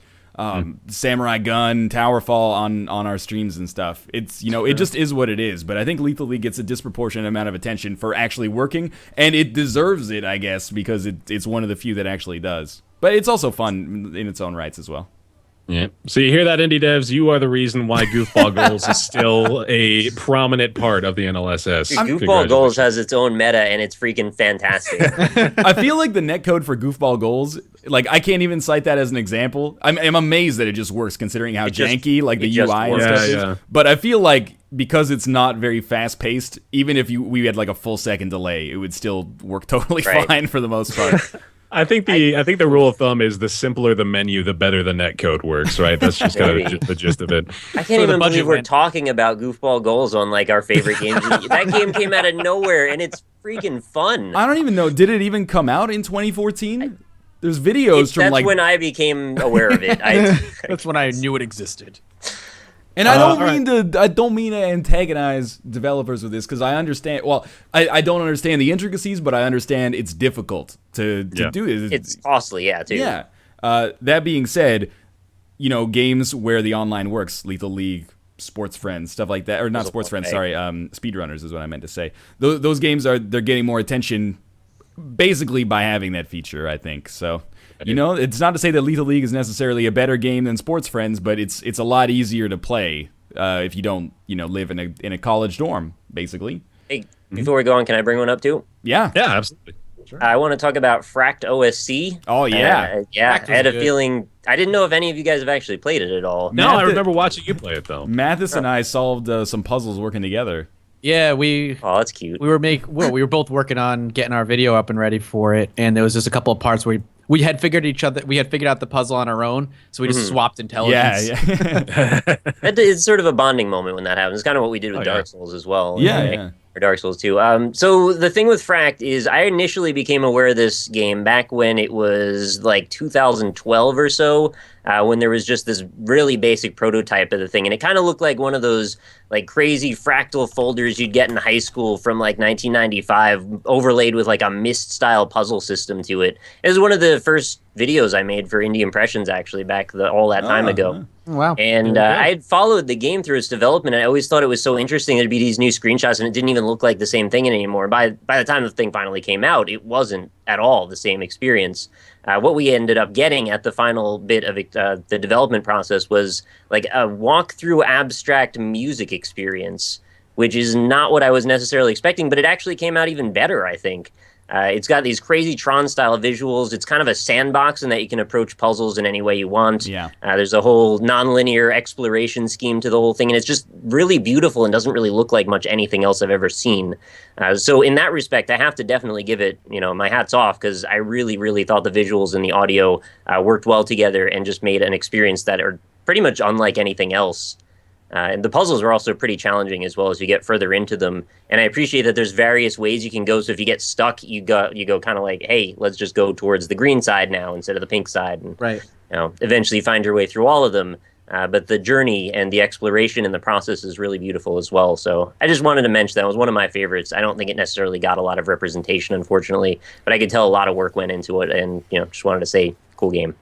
Samurai Gun, Towerfall on our streams and stuff. It's, it just is what it is. But I think Lethal League gets a disproportionate amount of attention for actually working, and it deserves it, I guess, because it's one of the few that actually does. But it's also fun in its own rights as well. Yeah. So you hear that, indie devs? You are the reason why Goofball Goals is still a prominent part of the NLSS. Goofball Goals has its own meta, and it's freaking fantastic. I feel like the netcode for Goofball Goals, like I can't even cite that as an example. I'm amazed that it just works considering how janky like the UI and stuff is. But I feel like because it's not very fast paced, even if we had like a full second delay, it would still work totally fine for the most part. I think the rule of thumb is the simpler the menu, the better the netcode works, right? That's just kind of the gist of it. I can't even believe we're talking about Goofball Goals on like our favorite games. That game came out of nowhere, and it's freaking fun. I don't even know. Did it even come out in 2014? There's videos from That's when I became aware of it. That's when I knew it existed. And I don't mean to antagonize developers with this because I understand. Well, I don't understand the intricacies, but I understand it's difficult to do it. It's costly, too. Yeah. That being said, games where the online works, Lethal League, Sports Friends, stuff like that, or not Sports Friends. Sorry, Speedrunners is what I meant to say. Those games they're getting more attention basically by having that feature, I think. So. It's not to say that Lethal League is necessarily a better game than Sports Friends, but it's a lot easier to play if you don't, live in a college dorm, basically. Hey, before we go on, can I bring one up too? Yeah. Yeah, absolutely. Sure. I want to talk about Fract OSC. Oh, yeah. I had a feeling. I didn't know if any of you guys have actually played it at all. No, I remember watching you play it, though. Mathas and I solved some puzzles working together. Yeah, Oh, that's cute. we were both working on getting our video up and ready for it, and there was just a couple of parts where we had figured out the puzzle on our own, so we just swapped intelligence. Yeah. It's sort of a bonding moment when that happens. It's kind of what we did with Dark Souls as well. Yeah. Or Dark Souls 2. So the thing with Fract is I initially became aware of this game back when it was like 2012 or so, when there was just this really basic prototype of the thing. And it kind of looked like one of those like crazy fractal folders you'd get in high school from like 1995, overlaid with like a Myst-style puzzle system to it. It was one of the first videos I made for Indie Impressions, actually, back all that time ago. Wow. And I had followed the game through its development. I always thought it was so interesting. There'd be these new screenshots, and it didn't even look like the same thing anymore. By the time the thing finally came out, it wasn't at all the same experience. What we ended up getting at the final bit of the development process was like a walk-through abstract music experience, which is not what I was necessarily expecting, but it actually came out even better, I think. It's got these crazy Tron-style visuals. It's kind of a sandbox in that you can approach puzzles in any way you want. Yeah. There's a whole non-linear exploration scheme to the whole thing, and it's just really beautiful and doesn't really look like much anything else I've ever seen. So in that respect, I have to definitely give it, my hats off, because I really, really thought the visuals and the audio worked well together and just made an experience that are pretty much unlike anything else. And the puzzles are also pretty challenging as well as you get further into them. And I appreciate that there's various ways you can go. So if you get stuck, you go kind of like, hey, let's just go towards the green side now instead of the pink side. And, right. Eventually find your way through all of them. but the journey and the exploration in the process is really beautiful as well. So I just wanted to mention that. It was one of my favorites. I don't think it necessarily got a lot of representation, unfortunately, but I could tell a lot of work went into it, and just wanted to say, cool game.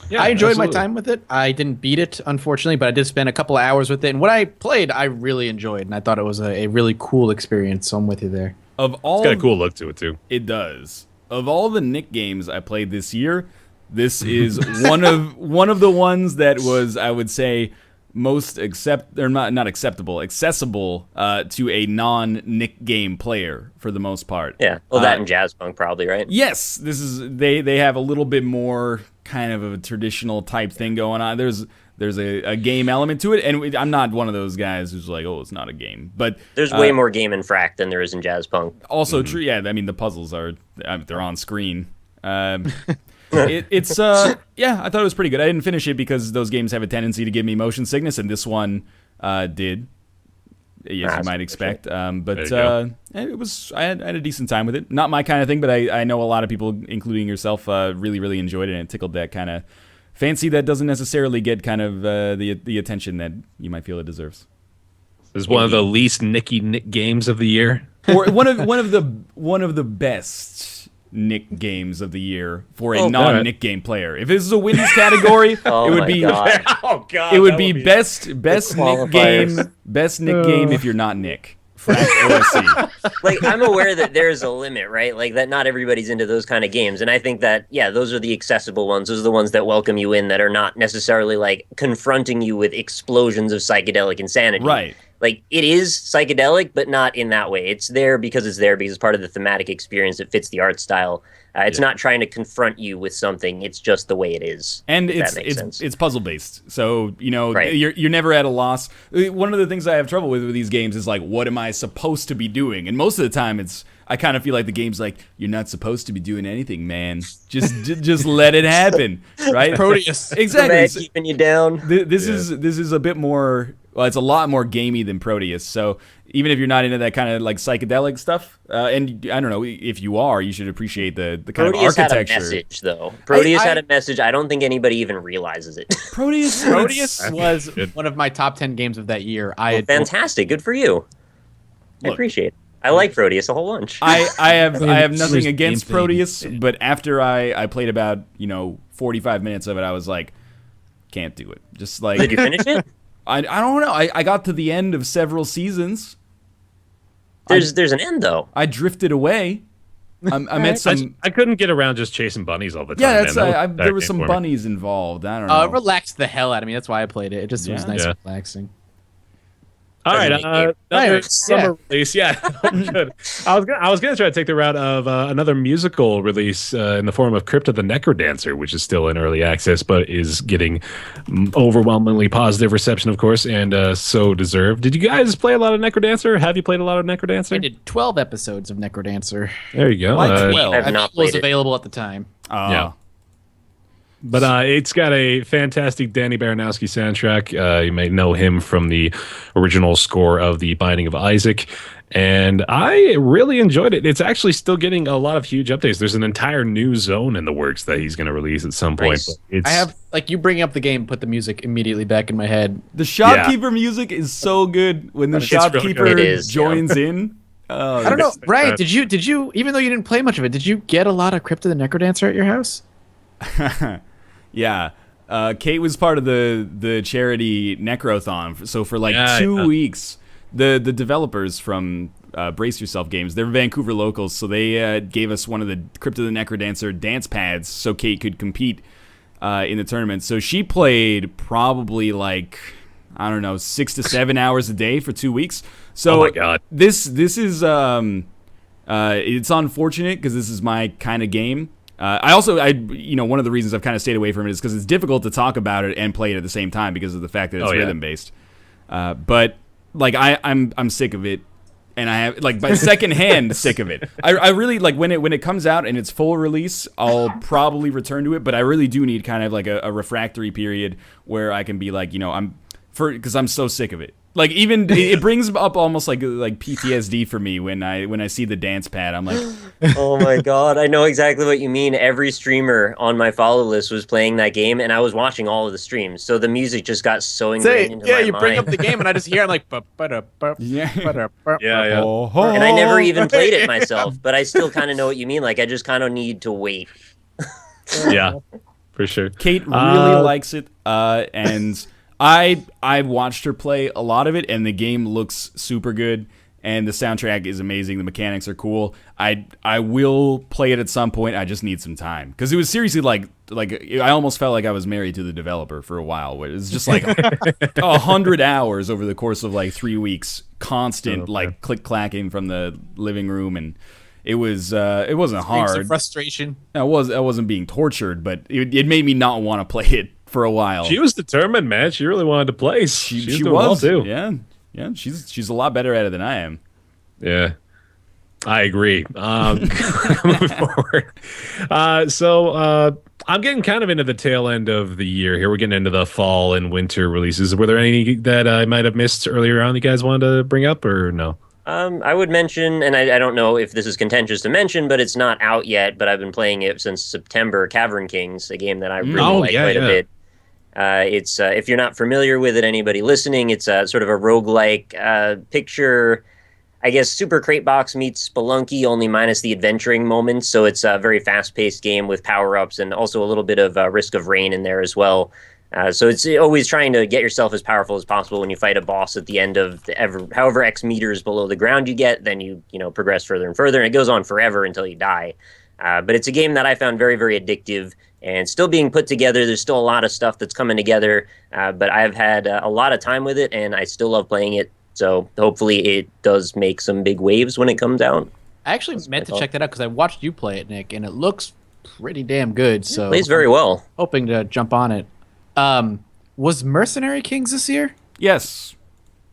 Yeah, I enjoyed my time with it. I didn't beat it, unfortunately, but I did spend a couple of hours with it. And what I played, I really enjoyed, and I thought it was a really cool experience. So I'm with you there. Of all, it's got a cool look to it too. It does. Of all the Nick games I played this year, this is one of the ones that was, I would say, most accessible to a non-Nick game player for the most part. Yeah, well, that and Jazzpunk probably, right? Yes, this is they have a little bit more kind of a traditional type thing going on. There's a game element to it, and I'm not one of those guys who's like, oh, it's not a game. But there's way more game in Frack than there is in Jazzpunk. Also true, yeah. I mean, the puzzles they're on screen. Yeah, I thought it was pretty good. I didn't finish it because those games have a tendency to give me motion sickness, and this one did. Yes, you might expect. But it was. I had a decent time with it. Not my kind of thing, but I know a lot of people, including yourself, really, really enjoyed it, and it tickled that kind of fancy that doesn't necessarily get kind of the attention that you might feel it deserves. This is one of the least Nick games of the year, or one of the best Nick games of the year for a non-Nick game player. If this is a wins category, it would be it would be best Nick game, best Nick game if you're not Nick. Like, I'm aware that there's a limit, right? Like, that not everybody's into those kind of games, and I think that those are the accessible ones. Those are the ones that welcome you in, that are not necessarily like confronting you with explosions of psychedelic insanity. Right. Like, it is psychedelic, but not in that way. It's there because it's part of the thematic experience. It fits the art style. It's not trying to confront you with something. It's just the way it is. And it's puzzle based. So, right. you're never at a loss. One of the things I have trouble with these games is like, what am I supposed to be doing? And most of the time I kind of feel like the game's like, you're not supposed to be doing anything, man. Just let it happen, right? Proteus. Exactly. Keeping you down. This is a bit more. Well, it's a lot more gamey than Proteus. So even if you're not into that kind of like psychedelic stuff, and I don't know, if you are, you should appreciate the kind Proteus of architecture. Had a message, though. Proteus had a message. I don't think anybody even realizes it. Proteus was one of my top 10 games of that year. Fantastic. Good for you. I appreciate it. I like Proteus a whole bunch. I have nothing against Proteus, but after I played about 45 minutes of it, I was like, can't do it. Just like, did you finish it? I don't know. I got to the end of several seasons. There's an end though. I drifted away. I met some. I couldn't get around just chasing bunnies all the time. Yeah, there were some bunnies involved. I don't know. It relaxed the hell out of me. That's why I played it. It just was nice and relaxing. All right, another summer release. Yeah, good. I was gonna try to take the route of another musical release in the form of Crypt of the Necrodancer, which is still in early access, but is getting overwhelmingly positive reception, of course, and so deserved. Did you guys play a lot of Necrodancer? Have you played a lot of Necrodancer? I did 12 episodes of Necrodancer. There you go. Why 12? I have not played it. Available at the time. Yeah. But it's got a fantastic Danny Baranowski soundtrack. You may know him from the original score of The Binding of Isaac. And I really enjoyed it. It's actually still getting a lot of huge updates. There's an entire new zone in the works that he's going to release at some point. Nice. I have, you bring up the game, put the music immediately back in my head. The shopkeeper music is so good when the shopkeeper really joins in. I don't know. Brian, did you, even though you didn't play much of it, did you get a lot of Crypt of the Necrodancer at your house? Yeah. Kate was part of the charity Necrothon. So for 2 weeks, the developers from Brace Yourself Games, they're Vancouver locals, so they gave us one of the Crypt of the Necrodancer dance pads so Kate could compete in the tournament. So she played probably 6 to 7 hours a day for 2 weeks. So oh my God. This is it's unfortunate because this is my kind of game. One of the reasons I've kind of stayed away from it is because it's difficult to talk about it and play it at the same time because of the fact that it's rhythm based. But I'm sick of it, and I have by secondhand sick of it. I really when it comes out and it's full release, I'll probably return to it. But I really do need kind of a refractory period where I can be because I'm so sick of it. Like even it brings up almost like PTSD for me when I see the dance pad. I'm like, Oh my god, I know exactly what you mean. Every streamer on my follow list was playing that game, and I was watching all of the streams, so the music just got so ingrained into my mind. You bring up the game, and I just hear I'm like, yeah. Yeah. And I never even played it myself, but I still kind of know what you mean. Like I just kind of need to wait. Yeah, for sure. Kate really likes it, and I watched her play a lot of it, and the game looks super good, and the soundtrack is amazing. The mechanics are cool. I will play it at some point. I just need some time because it was seriously like I almost felt like I was married to the developer for a while. Where it's just like 100 hours over the course of like 3 weeks, constant like click clacking from the living room, and it wasn't hard. Frustration. I wasn't being tortured, but it made me not want to play it for a while. She was determined, man. She really wanted to play. She doing well, was too. Yeah. She's a lot better at it than I am. Yeah, I agree. Moving forward, so I'm getting kind of into the tail end of the year here. We're getting into the fall and winter releases. Were there any that I might have missed earlier on? You guys wanted to bring up or no? I would mention, and I don't know if this is contentious to mention, but it's not out yet. But I've been playing it since September. Cavern Kings, a game that I really like quite a bit. It's if you're not familiar with it, anybody listening, it's sort of a roguelike picture. I guess Super Crate Box meets Spelunky, only minus the adventuring moments. So it's a very fast-paced game with power-ups and also a little bit of Risk of Rain in there as well. So it's always trying to get yourself as powerful as possible when you fight a boss at the end of however X meters below the ground you get, then you progress further and further, and it goes on forever until you die. But it's a game that I found very, very addictive and still being put together. There's still a lot of stuff that's coming together, but I've had a lot of time with it, and I still love playing it. So hopefully it does make some big waves when it comes out. I actually meant to check that out because I watched you play it, Nick, and it looks pretty damn good. So it plays very well. Hoping to jump on it. Was Mercenary Kings this year? Yes.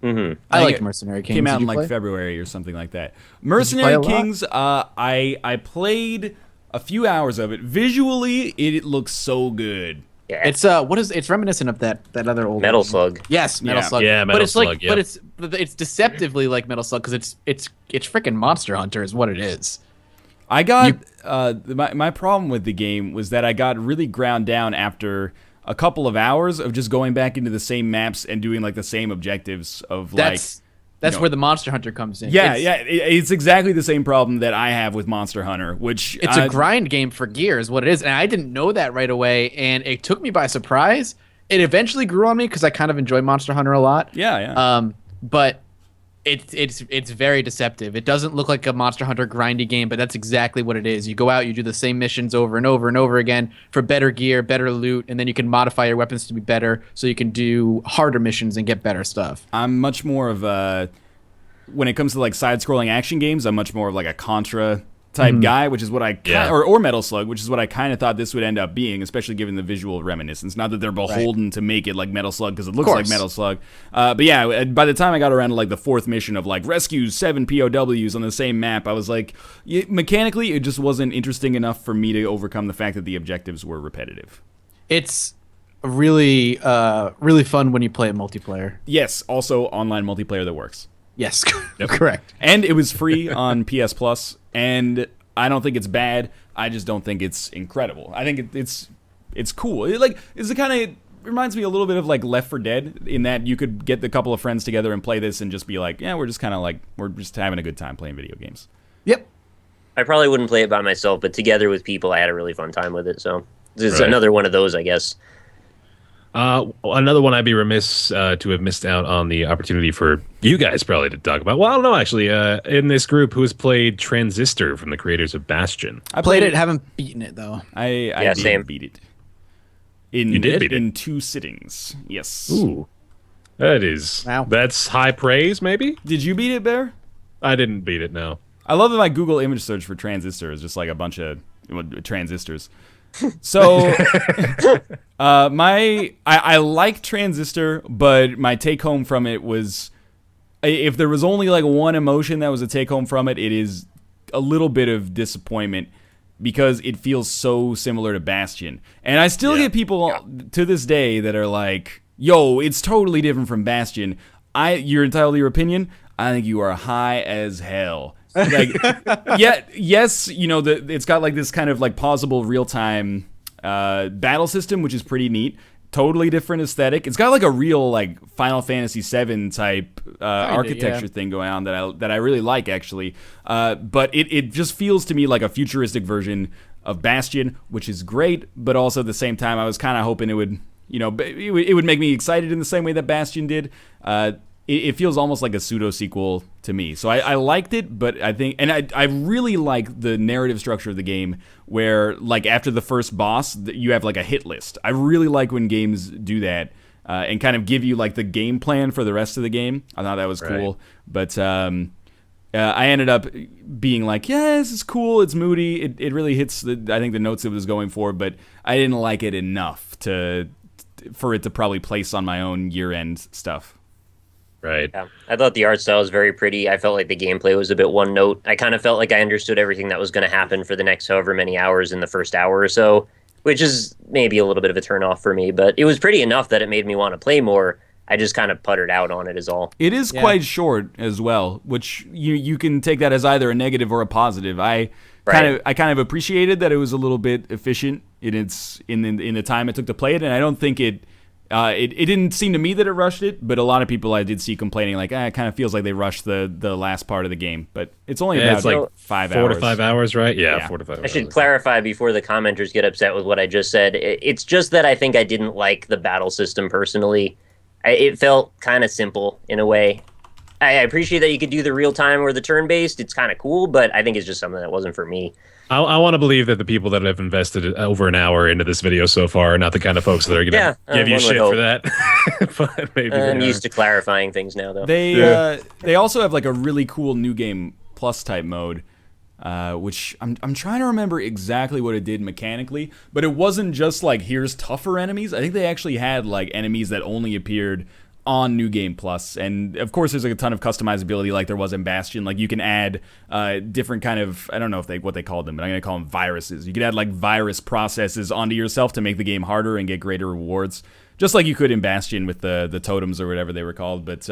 Mm-hmm. I liked Mercenary Kings. Came out in play? like February or something like that. Mercenary Kings, I played a few hours of it. Visually, it looks so good. Yeah. It's reminiscent of that other old Metal game. Slug. Yes, Metal Slug. Yeah, Metal Slug. But it's deceptively like Metal Slug because it's freaking Monster Hunter is what it is. I got my problem with the game was that I got really ground down after a couple of hours of just going back into the same maps and doing like the same objectives of That's where the Monster Hunter comes in. It's exactly the same problem that I have with Monster Hunter, which it's a grind game for gear is what it is, and I didn't know that right away, and it took me by surprise. It eventually grew on me because I kind of enjoy Monster Hunter a lot. But it's very deceptive. It doesn't look like a Monster Hunter grindy game, but that's exactly what it is. You go out, you do the same missions over and over and over again for better gear, better loot, and then you can modify your weapons to be better so you can do harder missions and get better stuff. I'm much more of a, when it comes to like side-scrolling action games, I'm much more of like a Contra type guy, which is what I or Metal Slug, which is what I kind of thought this would end up being, especially given the visual reminiscence. Not that they're beholden to make it like Metal Slug because it looks like Metal Slug, but yeah, by the time I got around to like the fourth mission of like rescue 7 POWs on the same map, I was like, mechanically, it just wasn't interesting enough for me to overcome the fact that the objectives were repetitive. It's really, really fun when you play it multiplayer. Yes, also online multiplayer that works. Yes, correct. And it was free on PS Plus, and I don't think it's bad. I just don't think it's incredible. I think it's cool. It's the kind of reminds me a little bit of like Left 4 Dead in that you could get a couple of friends together and play this and just be like, yeah, we're just having a good time playing video games. Yep. I probably wouldn't play it by myself, but together with people, I had a really fun time with it. So it's another one of those, I guess. Another one I'd be remiss to have missed out on the opportunity for you guys probably to talk about. Well, I don't know, actually. In this group, who has played Transistor from the creators of Bastion? I played it, haven't beaten it, though. I did beat it. You did beat it? In 2 sittings, yes. Ooh. That's high praise, maybe? Did you beat it, Bear? I didn't beat it, no. I love that my Google image search for Transistor is just like a bunch of transistors. So, I like Transistor, but my take home from it was, if there was only like one emotion that was a take home from it, it is a little bit of disappointment because it feels so similar to Bastion. And I still get people to this day that are like, yo, it's totally different from Bastion. you're entitled to your opinion. I think you are high as hell. Like, yes, it's got like this kind of like pausable real time battle system, which is pretty neat. Totally different aesthetic. It's got like a real like Final Fantasy VII type architecture thing going on that I really like actually. But it just feels to me like a futuristic version of Bastion, which is great. But also at the same time, I was kind of hoping it would, it would make me excited in the same way that Bastion did. It feels almost like a pseudo sequel to me. So I liked it, but I think, and I really like the narrative structure of the game where like after the first boss, you have like a hit list. I really like when games do that and kind of give you like the game plan for the rest of the game. I thought that was cool. But I ended up being like, yeah, this is cool. It's moody. It really hits I think the notes it was going for, but I didn't like it enough for it to probably place on my own year-end stuff. Right. Yeah. I thought the art style was very pretty. I felt like the gameplay was a bit one note. I kind of felt like I understood everything that was going to happen for the next however many hours in the first hour or so, which is maybe a little bit of a turnoff for me, but it was pretty enough that it made me want to play more. I just kind of puttered out on it is all. It is quite short as well, which you can take that as either a negative or a positive. I kind of appreciated that it was a little bit efficient in the time it took to play it, and I don't think it didn't seem to me that it rushed it, but a lot of people I did see complaining like, it kind of feels like they rushed the last part of the game. But it's only about it's like 5 hours. 4 to 5 hours, right? Yeah, 4 to 5 hours. I should clarify before the commenters get upset with what I just said. It's just that I think I didn't like the battle system personally. It felt kind of simple in a way. I appreciate that you could do the real-time or the turn-based. It's kind of cool, but I think it's just something that wasn't for me. I want to believe that the people that have invested over an hour into this video so far are not the kind of folks that are going to give you shit for that. But maybe I'm used to clarifying things now, though. They also have like a really cool New Game Plus type mode, which I'm trying to remember exactly what it did mechanically, but it wasn't just like here's tougher enemies. I think they actually had like enemies that only appeared on New Game Plus, and of course there's like a ton of customizability like there was in Bastion. Like you can add different kind of, I don't know what they called them, but I'm gonna call them viruses. You could add like virus processes onto yourself to make the game harder and get greater rewards, just like you could in Bastion with the totems or whatever they were called. But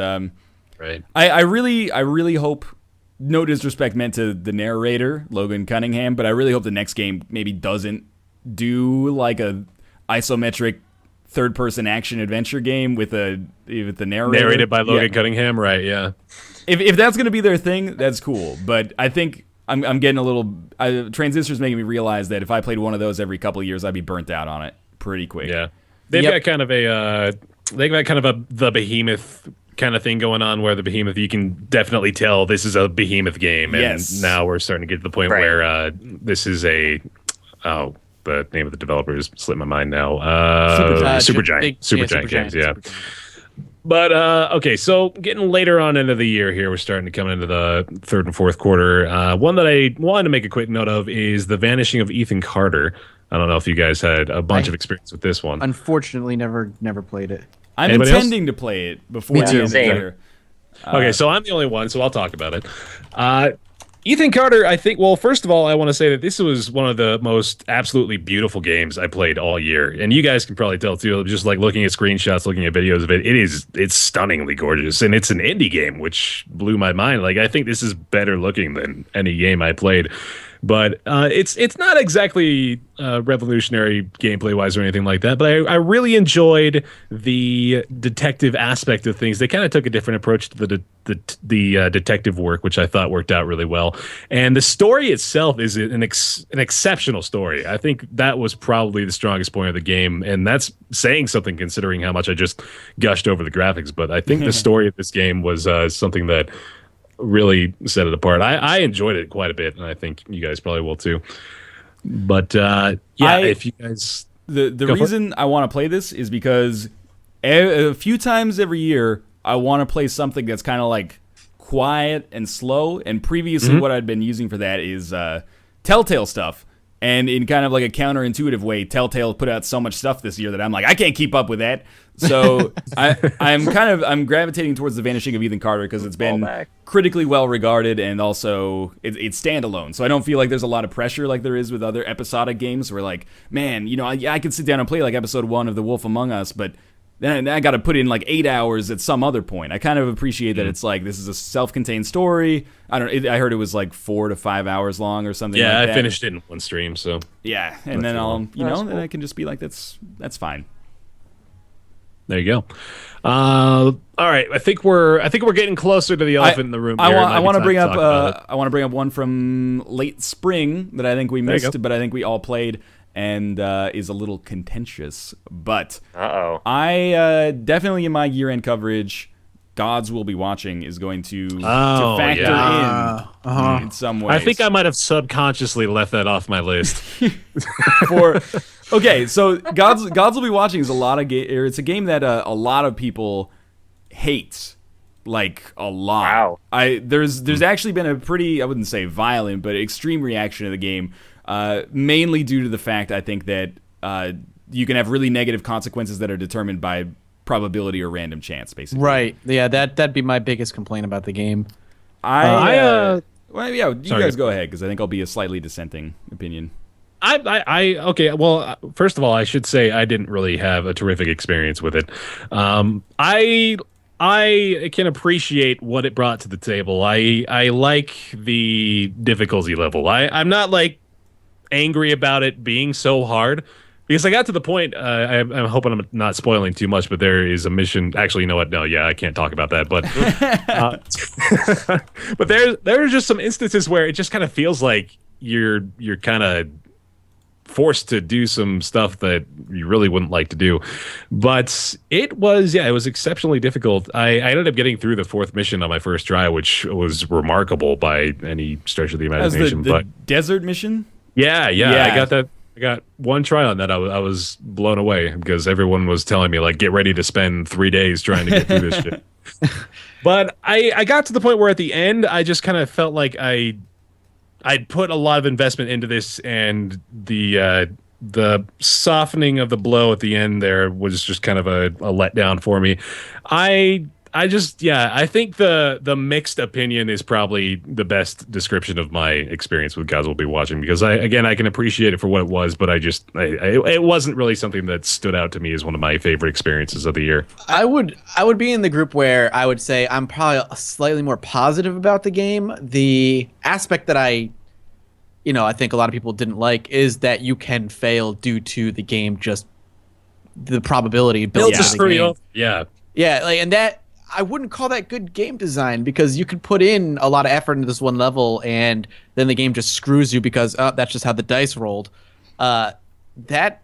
I really hope, no disrespect meant to the narrator Logan Cunningham, but I really hope the next game maybe doesn't do like a isometric third-person action adventure game with the narrator. Narrated by Logan Cunningham, right? Yeah. If that's going to be their thing, that's cool. But I think I'm getting a little... Transistor's making me realize that if I played one of those every couple of years, I'd be burnt out on it pretty quick. Yeah. They've got kind of the Behemoth kind of thing going on, where the Behemoth, you can definitely tell this is a Behemoth game. And now we're starting to get to the point where this is the name of the developer has slipped my mind now. Supergiant Games, yeah. But, okay, so getting later on into the year here, we're starting to come into the third and fourth quarter. One that I wanted to make a quick note of is the vanishing of Ethan Carter. I don't know if you guys had a bunch of experience with this one. Unfortunately, never played it. I'm intending to play it before the end of the year. Okay, so I'm the only one, so I'll talk about it. Ethan Carter, I think, well, first of all, I want to say that this was one of the most absolutely beautiful games I played all year. And you guys can probably tell, too, just like looking at screenshots, looking at videos of it, it's stunningly gorgeous. And it's an indie game, which blew my mind. Like, I think this is better looking than any game I played. But it's not exactly revolutionary gameplay-wise or anything like that. But I really enjoyed the detective aspect of things. They kind of took a different approach to the detective work, which I thought worked out really well. And the story itself is an exceptional story. I think that was probably the strongest point of the game, and that's saying something considering how much I just gushed over the graphics. But I think the story of this game was something that really set it apart. I enjoyed it quite a bit, and I think you guys probably will too. But if you guys... The reason I want to play this is because a few times every year, I want to play something that's kind of like quiet and slow, and previously what I'd been using for that is Telltale stuff. And in kind of like a counterintuitive way, Telltale put out so much stuff this year that I'm like, I can't keep up with that. So I'm gravitating towards the vanishing of Ethan Carter because it's been critically well regarded, and also it's standalone. So I don't feel like there's a lot of pressure like there is with other episodic games where like, man, I could sit down and play like episode 1 of The Wolf Among Us, but then I got to put in like 8 hours at some other point. I kind of appreciate that it's like this is a self-contained story. I heard it was like 4 to 5 hours long or something. Yeah, like that. I finished it in one stream. So yeah, and then I'll That's then cool. I can just be like that's fine. there you go. All right, I think we're getting closer to the elephant in the room. Here. I want to bring up I I want to bring up one from late spring that I think we you missed, go. but I think we all played and is a little contentious. But Uh-oh. I definitely in my year-end coverage, Gods Will Be Watching is going to Oh, factor in some ways. I think I might have subconsciously left that off my list. Okay, so Gods Will Be Watching is it's a game that a lot of people hate, like a lot. Wow. There's actually been a pretty, I wouldn't say violent, but extreme reaction to the game, mainly due to the fact I think that you can have really negative consequences that are determined by probability or random chance, basically. Right. Yeah, that'd be my biggest complaint about the game. Well, yeah, you Sorry. guys go ahead because I think I'll be a slightly dissenting opinion. Okay. Well, first of all, I should say I didn't really have a terrific experience with it. I can appreciate what it brought to the table. I like the difficulty level. I'm not like angry about it being so hard because I got to the point. I'm hoping I'm not spoiling too much, but there is a mission. Actually, you know what? No, yeah, I can't talk about that. But but there's just some instances where it just kind of feels like you're kind of forced to do some stuff that you really wouldn't like to do. But it was exceptionally difficult. I ended up getting through the 4th mission on my first try, which was remarkable by any stretch of the As imagination. the desert mission. Yeah, Yeah. I got that. I got one try on that. I was blown away because everyone was telling me like, get ready to spend 3 days trying to get through this shit. But I got to the point where at the end, I just kind of felt like I'd put a lot of investment into this, and the softening of the blow at the end there was just kind of a letdown for me. I think the mixed opinion is probably the best description of my experience with Gods Will Be Watching, because I can appreciate it for what it was, but it wasn't really something that stood out to me as one of my favorite experiences of the year. I would be in the group where I would say I'm probably slightly more positive about the game. The aspect that I think a lot of people didn't like is that you can fail due to the game, just the probability built into the game. Yeah. Yeah, like, and that I wouldn't call that good game design, because you could put in a lot of effort into this one level and then the game just screws you because that's just how the dice rolled. That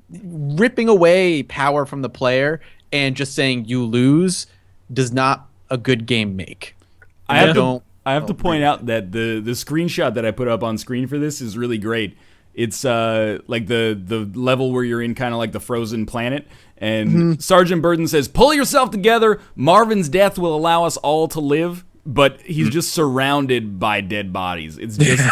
ripping away power from the player and just saying you lose does not a good game make. I have to point out that the screenshot that I put up on screen for this is really great. It's like the level where you're in kind of like the frozen planet, and Sergeant Burden says, "Pull yourself together. Marvin's death will allow us all to live." But he's just surrounded by dead bodies. It's just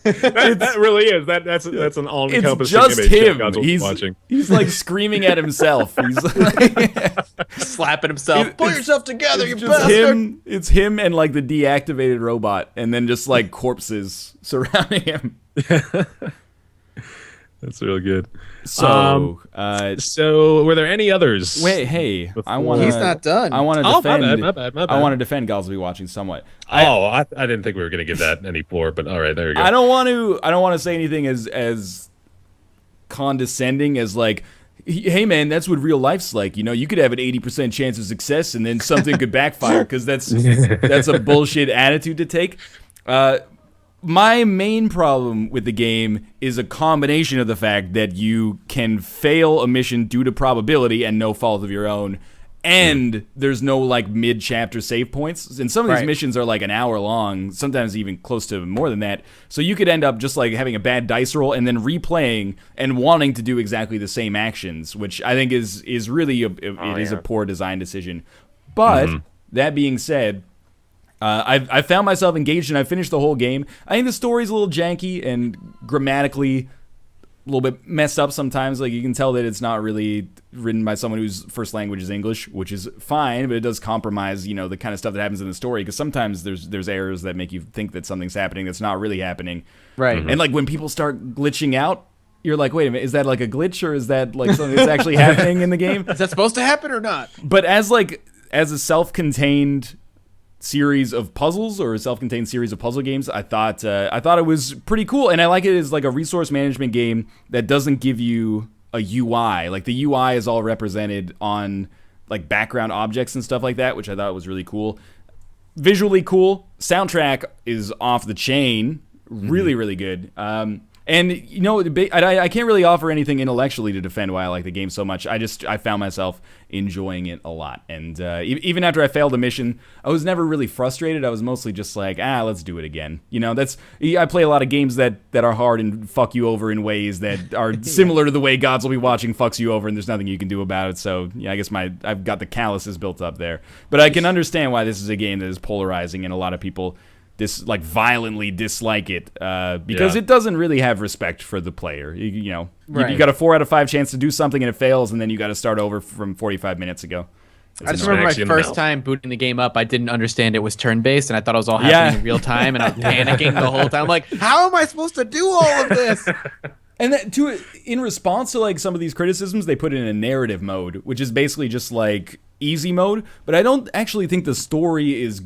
that really is that's an all-encompassing it's just image him. Gods Will Be Watching. He's like screaming at himself. He's like, Slapping himself. Pull yourself together, you it's just bastard. it's him and like the deactivated robot, and then just like corpses surrounding him. That's really good. So, So were there any others? wait, hey, I want He's not done. I want to Oh, defend. my bad. I want to defend Gods Will Be Watching somewhat. I didn't think we were going to give that any floor, but all right, there you go. I don't want to say anything as condescending as like, hey man, that's what real life's like. You know, you could have an 80% chance of success and then something could backfire, because that's a bullshit attitude to take. My main problem with the game is a combination of the fact that you can fail a mission due to probability and no fault of your own, and there's no like mid-chapter save points. And some of these missions are like an hour long, sometimes even close to more than that. So you could end up just like having a bad dice roll and then replaying and wanting to do exactly the same actions, which I think is really a poor design decision. But that being said, I found myself engaged and I finished the whole game. I think the story's a little janky and grammatically a little bit messed up sometimes. Like, you can tell that it's not really written by someone whose first language is English, which is fine, but it does compromise, the kind of stuff that happens in the story, because sometimes there's errors that make you think that something's happening that's not really happening. Right. And like when people start glitching out, you're like, wait a minute, is that like a glitch or is that like something that's actually happening in the game? Is that supposed to happen or not? But as a self-contained series of puzzles or a self-contained series of puzzle games, I thought it was pretty cool, and I like it as like a resource management game that doesn't give you a UI. Like the UI is all represented on like background objects and stuff like that, which I thought was really cool. Visually cool. Soundtrack is off the chain. Really, really good. And, you know, I can't really offer anything intellectually to defend why I like the game so much. I found myself enjoying it a lot. And even after I failed a mission, I was never really frustrated. I was mostly just like, let's do it again. You know, I play a lot of games that are hard and fuck you over in ways that are similar to the way Gods Will Be Watching fucks you over and there's nothing you can do about it. So, yeah, I guess I've got the calluses built up there. But I can understand why this is a game that is polarizing and a lot of people violently dislike it because it doesn't really have respect for the player. You know, you got a 4 out of 5 chance to do something and it fails, and then you got to start over from 45 minutes ago. I just remember my first time booting the game up, I didn't understand it was turn-based, and I thought it was all happening in real time, and I was panicking the whole time. I'm like, how am I supposed to do all of this? And in response to like some of these criticisms, they put it in a narrative mode, which is basically just like easy mode. But I don't actually think the story is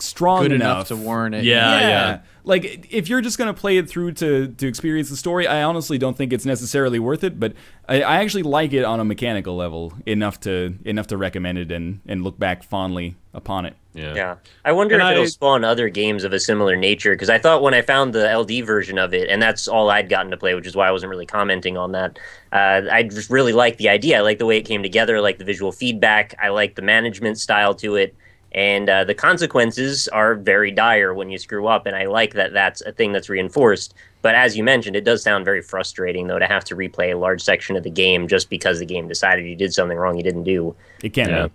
strong good enough to warrant it. Yeah. Like if you're just gonna play it through to experience the story, I honestly don't think it's necessarily worth it. But I actually like it on a mechanical level enough to recommend it and look back fondly upon it. Yeah. I wonder if it'll spawn other games of a similar nature, because I thought when I found the LD version of it, and that's all I'd gotten to play, which is why I wasn't really commenting on that, I just really liked the idea. I liked the way it came together. I liked the visual feedback. I liked the management style to it. And the consequences are very dire when you screw up, and I like that that's a thing that's reinforced. But as you mentioned, it does sound very frustrating, though, to have to replay a large section of the game just because the game decided you did something wrong you didn't do. It can be.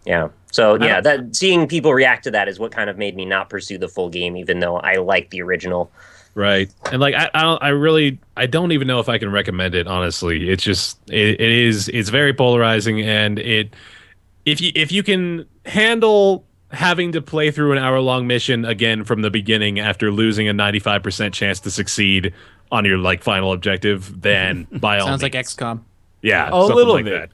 Yeah. So, yeah, that seeing people react to that is what kind of made me not pursue the full game, even though I like the original. Right. And like I don't even know if I can recommend it, honestly. It's just it's very polarizing, and if you can handle having to play through an hour-long mission again from the beginning after losing a 95% chance to succeed on your like final objective, then by all Sounds means. like XCOM. Yeah, a little like bit.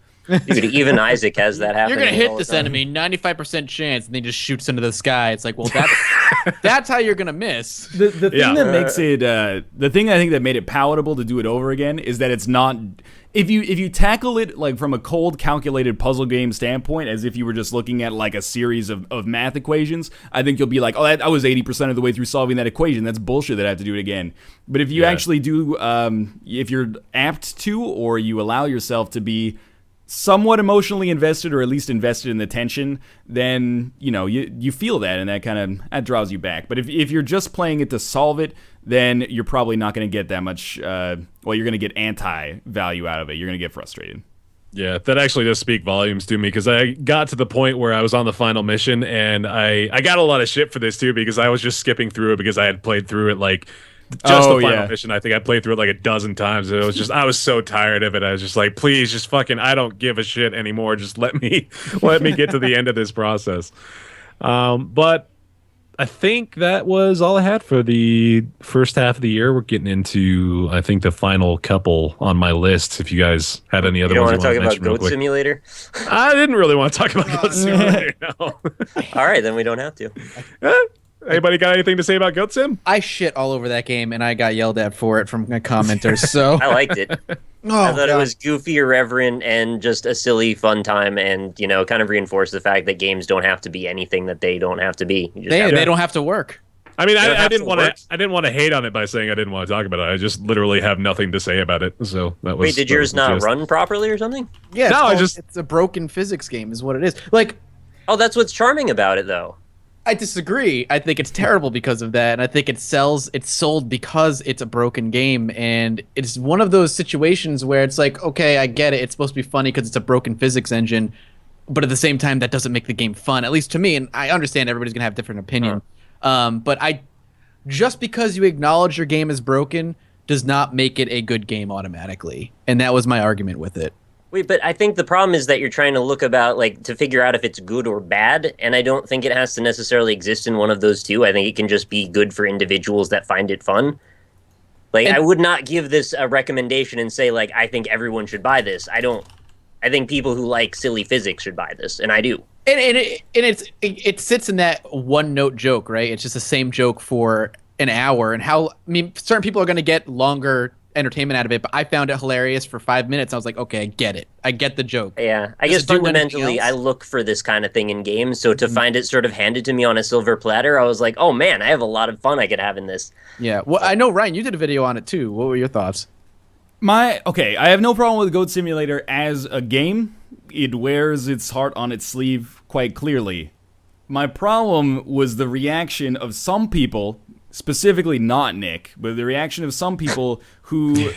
Dude, even Isaac has that happen. You're gonna hit this enemy, 95% chance, and then he just shoots into the sky. It's like, well, that's how you're gonna miss. The thing that makes it the thing I think that made it palatable to do it over again is that it's not. If you tackle it like from a cold, calculated puzzle game standpoint, as if you were just looking at like a series of math equations, I think you'll be like, oh, I was 80% of the way through solving that equation. That's bullshit that I have to do it again. But if you actually do, if you're apt to, or you allow yourself to be somewhat emotionally invested, or at least invested in the tension, then you feel that, and that draws you back. But if you're just playing it to solve it, then you're probably not going to get that much. You're going to get anti-value out of it. You're going to get frustrated. Yeah, that actually does speak volumes to me, because I got to the point where I was on the final mission, and I got a lot of shit for this too, because I was just skipping through it because I had played through it like just the final mission. I think I played through it like a dozen times. And it was just, I was so tired of it. I was just like, please, just fucking, I don't give a shit anymore. Just let me get to the end of this process. But I think that was all I had for the first half of the year. We're getting into, I think, the final couple on my list. If you guys had any other ones you want to talk about Goat Simulator? I didn't really want to talk about Goat Simulator, no. All right, then we don't have to. Anybody got anything to say about Goat Sim? I shit all over that game, and I got yelled at for it from commenters. So I liked it. I thought it was goofy, irreverent, and just a silly, fun time, and kind of reinforced the fact that games don't have to be anything that they don't have to be. They don't have to work. I mean, I didn't want to hate on it by saying I didn't want to talk about it. I just literally have nothing to say about it. So that was. Wait, did yours not run properly or something? Yeah, it's a broken physics game, is what it is. Like, oh, that's what's charming about it, though. I disagree. I think it's terrible because of that, and I think it's sold because it's a broken game, and it's one of those situations where it's like, okay, I get it. It's supposed to be funny because it's a broken physics engine, but at the same time, that doesn't make the game fun, at least to me, and I understand everybody's going to have a different opinion. But just because you acknowledge your game is broken does not make it a good game automatically, and that was my argument with it. Wait, but I think the problem is that you're trying to look about, like, to figure out if it's good or bad, and I don't think it has to necessarily exist in one of those two. I think it can just be good for individuals that find it fun. Like, I would not give this a recommendation and say, like, I think everyone should buy this. I don't. I think people who like silly physics should buy this, and I do. And it sits in that one note joke, right? It's just the same joke for an hour, and certain people are going to get longer entertainment out of it, but I found it hilarious for 5 minutes. I was like, okay, I get it. I get the joke. Yeah, I guess fundamentally, I look for this kind of thing in games. So to find it sort of handed to me on a silver platter, I was like, oh man, I have a lot of fun I could have in this. Yeah, well, I know Ryan, you did a video on it too. What were your thoughts? I have no problem with Goat Simulator as a game. It wears its heart on its sleeve quite clearly. My problem was the reaction of some people, specifically not Nick, but the reaction of some people who,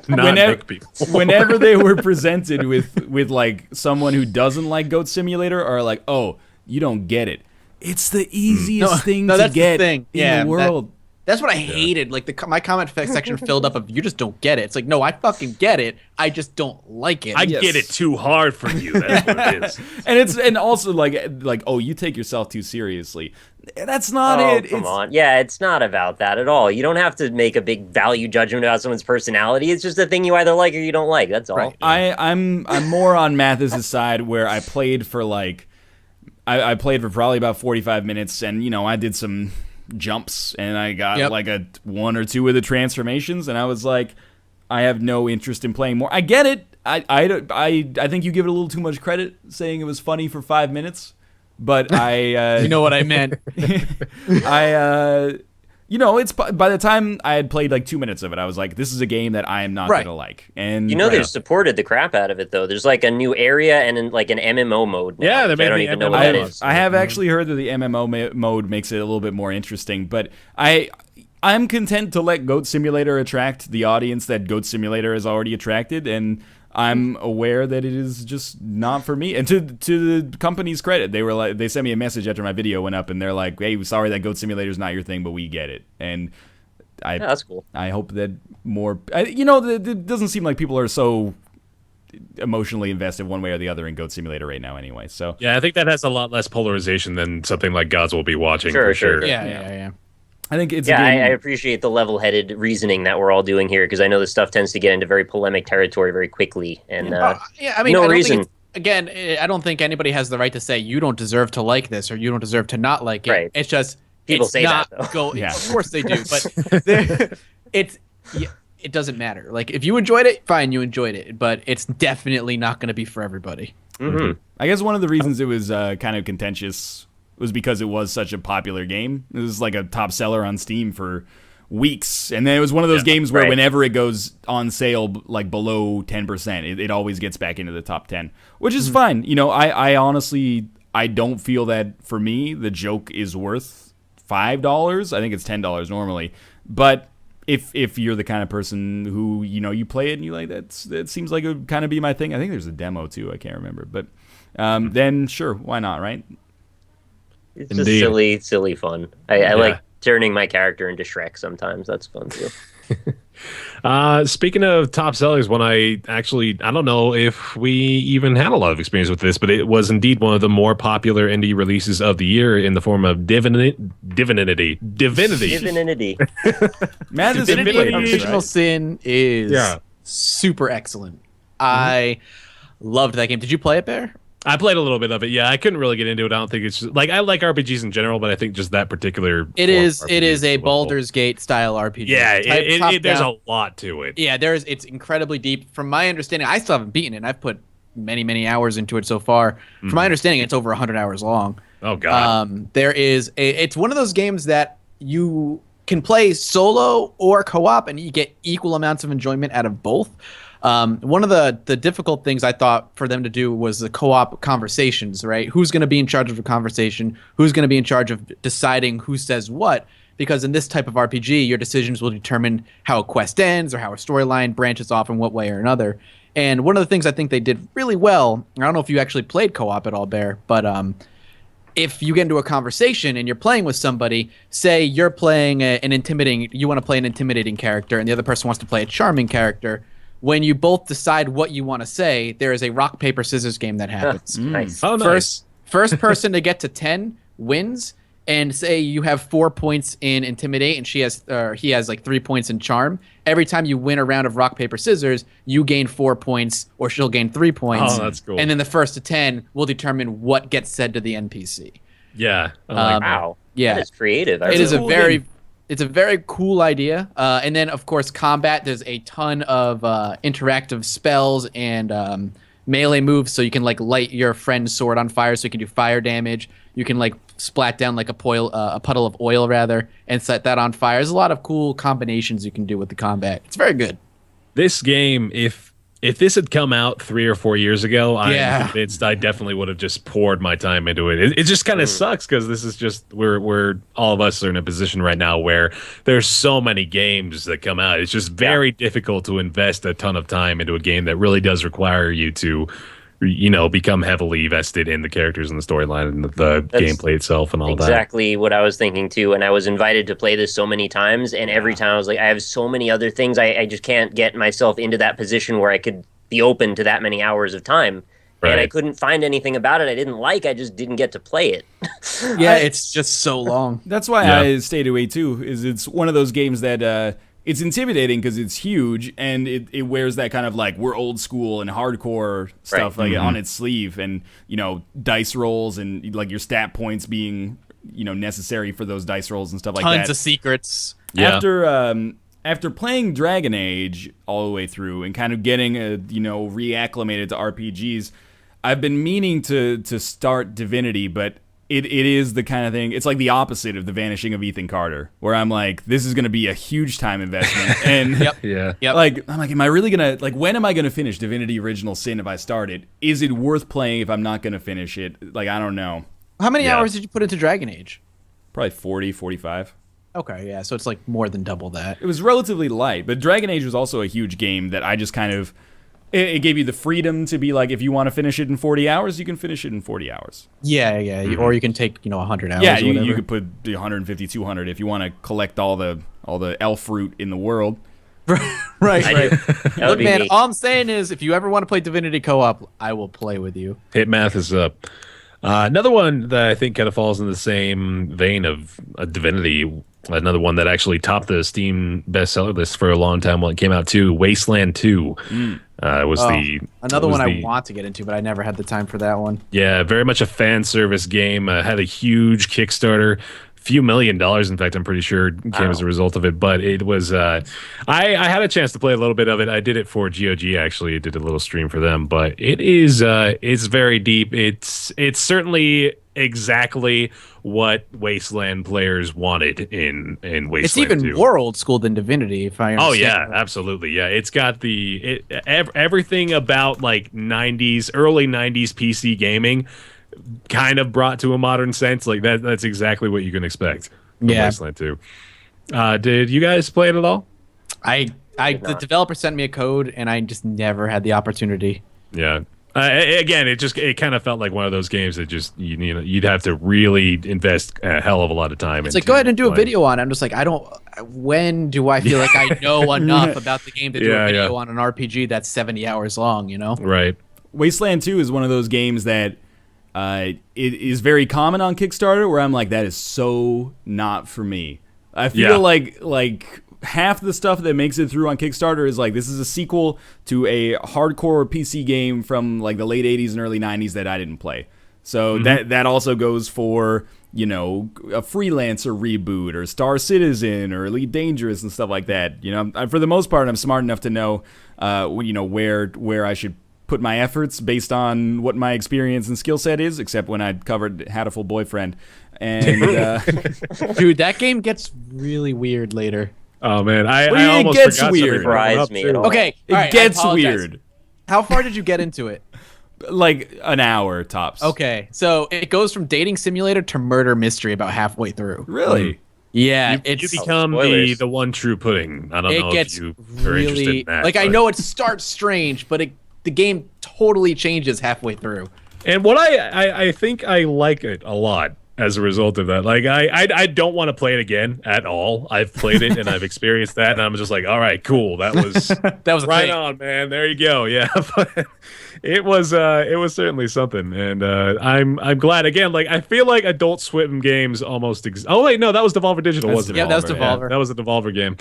whenever they were presented with like someone who doesn't like Goat Simulator, are like, oh, you don't get it. It's the easiest thing to get in the world. That's what I hated. Like my comment section filled up of you just don't get it. It's like, no, I fucking get it. I just don't like it. I get it too hard for you. That's what it is. and also like oh, you take yourself too seriously. That's not it. Come on. Yeah, it's not about that at all. You don't have to make a big value judgment about someone's personality. It's just a thing you either like or you don't like. That's all. Right. I'm more on Mathas' side, where I played for I played for probably about 45 minutes, and I did some jumps, and I got like a 1 or 2 of the transformations, and I was like, I have no interest in playing more. I get it. I think you give it a little too much credit saying it was funny for 5 minutes, but I you know what I meant. It's by the time I had played like 2 minutes of it, I was like, this is a game that I am not gonna like. And they've supported the crap out of it though. There's like a new area and like an MMO mode now. Yeah, I don't even know what that is. I have actually heard that the MMO mode makes it a little bit more interesting, but I'm content to let Goat Simulator attract the audience that Goat Simulator has already attracted, and I'm aware that it is just not for me. And to the company's credit, they sent me a message after my video went up, and they're like, "Hey, sorry that Goat Simulator is not your thing, but we get it." And that's cool. I hope that more. It doesn't seem like people are so emotionally invested one way or the other in Goat Simulator right now, anyway. So yeah, I think that has a lot less polarization than something like Gods Will Be Watching. Sure. Yeah. I think it's I appreciate the level-headed reasoning that we're all doing here, because I know this stuff tends to get into very polemic territory very quickly, and I don't think anybody has the right to say you don't deserve to like this or you don't deserve to not like it. Right. It's just people say not that though. Of course they do, but it doesn't matter. Like if you enjoyed it, fine, you enjoyed it, but it's definitely not going to be for everybody. Mm-hmm. I guess one of the reasons it was kind of contentious was because it was such a popular game. It was like a top seller on Steam for weeks, and then it was one of those games where whenever it goes on sale like below 10%, it always gets back into the top 10, which is fine. I honestly, I don't feel that for me the joke is worth $5. I think it's $10 normally, but if you're the kind of person who you play it and you like that seems like it would kind of be my thing. I think there's a demo too, I can't remember, but then sure, why not, right? It's just silly fun. I like turning my character into Shrek sometimes. That's fun too. Speaking of top sellers, when I don't know if we even had a lot of experience with this, but it was indeed one of the more popular indie releases of the year in the form of Divinity. Divinity. Original Sin is super excellent. I loved that game. Did you play it, Bear? I played a little bit of it. Yeah, I couldn't really get into it. I don't think it's just, like, I like RPGs in general, but I think just that particular it is a Baldur's Gate style RPG. Yeah, there's a lot to it. Yeah, it's incredibly deep. From my understanding, I still haven't beaten it. I've put many hours into it so far. From my understanding, it's over 100 hours long. Oh god. It's one of those games that you can play solo or co-op, and you get equal amounts of enjoyment out of both. One of the difficult things I thought for them to do was the co-op conversations, right? Who's going to be in charge of the conversation? Who's going to be in charge of deciding who says what? Because in this type of RPG, your decisions will determine how a quest ends or how a storyline branches off in what way or another. And one of the things I think they did really well, I don't know if you actually played co-op at all, Bear, but if you get into a conversation and you're playing with somebody, say you're playing you want to play an intimidating character and the other person wants to play a charming character, when you both decide what you want to say, there is a rock, paper, scissors game that happens. Nice. Oh, nice. First person to get to 10 wins, and say you have 4 points in Intimidate and he has like 3 points in Charm. Every time you win a round of rock, paper, scissors, you gain 4 points or she'll gain 3 points. Oh, that's cool. And then the first to 10 will determine what gets said to the NPC. Yeah. I like that. Wow. Yeah. That is creative. It's a very cool idea. And then, of course, combat. There's a ton of interactive spells and melee moves, so you can like light your friend's sword on fire, so you can do fire damage. You can like splat down like a puddle of oil rather, and set that on fire. There's a lot of cool combinations you can do with the combat. It's very good. This game, if this had come out 3 or 4 years ago, I'm convinced I definitely would have just poured my time into it. It just kind of sucks because this is just we're all of us are in a position right now where there's so many games that come out. It's just very difficult to invest a ton of time into a game that really does require you to, become heavily vested in the characters and the storyline and the gameplay itself and all that. Exactly what I was thinking too. And I was invited to play this so many times, and every time I was like, I have so many other things. I just can't get myself into that position where I could be open to that many hours of time. Right. And I couldn't find anything about it I didn't like. I just didn't get to play it. It's just so long. That's why I stayed away too. It's one of those games that it's intimidating because it's huge and it wears that kind of like we're old school and hardcore stuff like on its sleeve, and dice rolls and like your stat points being necessary for those dice rolls and stuff like that. Tons of secrets. Yeah. After playing Dragon Age all the way through and kind of getting reacclimated to RPGs, I've been meaning to start Divinity, but it is the kind of thing, it's like the opposite of The Vanishing of Ethan Carter, where I'm like, this is going to be a huge time investment. And like, I'm like, am I really going to, like, when am I going to finish Divinity Original Sin if I start it? Is it worth playing if I'm not going to finish it? Like, I don't know. How many hours did you put into Dragon Age? Probably 40, 45. Okay, yeah, so it's like more than double that. It was relatively light, but Dragon Age was also a huge game that I just kind of... It gave you the freedom to be like, if you want to finish it in 40 hours, you can finish it in 40 hours. Yeah. Or you can take 100 hours. Yeah, you could put 150, 200 if you want to collect all the elf fruit in the world. right. Look, man, all I'm saying is, if you ever want to play Divinity co-op, I will play with you. Hit Math is up. Another one that I think kind of falls in the same vein of Divinity, another one that actually topped the Steam bestseller list for a long time when it came out too, Wasteland 2. Another one I want to get into, but I never had the time for that one. Yeah, very much a fan service game. Had a huge Kickstarter. Few $1 million, in fact, I'm pretty sure came as a result of it. But it was, I had a chance to play a little bit of it. I did it for GOG, actually. I did a little stream for them. But it is, it's very deep. It's certainly exactly what Wasteland players wanted in Wasteland 2. It's even more old school than Divinity, if I understand. Oh, yeah, absolutely. Yeah, it's got everything about like early 90s PC gaming kind of brought to a modern sense. Like that's exactly what you can expect from Wasteland 2. Did you guys play it at all? The developer sent me a code and I just never had the opportunity. Yeah. Again, it kind of felt like one of those games that just you'd have to really invest a hell of a lot of time. It's like, go ahead and do a video on it. I'm just like, when do I feel like I know enough about the game to do a video on an RPG that's 70 hours long, Right. Wasteland 2 is one of those games that it is very common on Kickstarter, where I'm like, that is so not for me. I feel like half the stuff that makes it through on Kickstarter is like, this is a sequel to a hardcore PC game from like the late 80s and early 90s that I didn't play. So that also goes for, a Freelancer reboot or Star Citizen or Elite Dangerous and stuff like that. For the most part, I'm smart enough to know, where I should put my efforts based on what my experience and skill set is, except when I covered Hatoful Boyfriend. And dude, that game gets really weird later. Oh man, I almost gets forgot weird. Surprised me at all. Okay, it gets weird. How far did you get into it? Like an hour tops. Okay, so it goes from dating simulator to murder mystery about halfway through. Really? Yeah, you become the one true pudding. I don't know if you are interested in that. I know it starts strange, but the game totally changes halfway through. And what I think I like it a lot. as a result of that. Like I don't want to play it again at all. I've played it and I've experienced that, and I'm just like, all right, cool. That was That was a right thing. on, man. There you go. Yeah, but it was certainly something, and I'm glad again. Like I feel like Adult Swim games almost. Oh wait, no, that was Devolver Digital, wasn't it? Yeah, that was Devolver. Yeah, that was a Devolver game.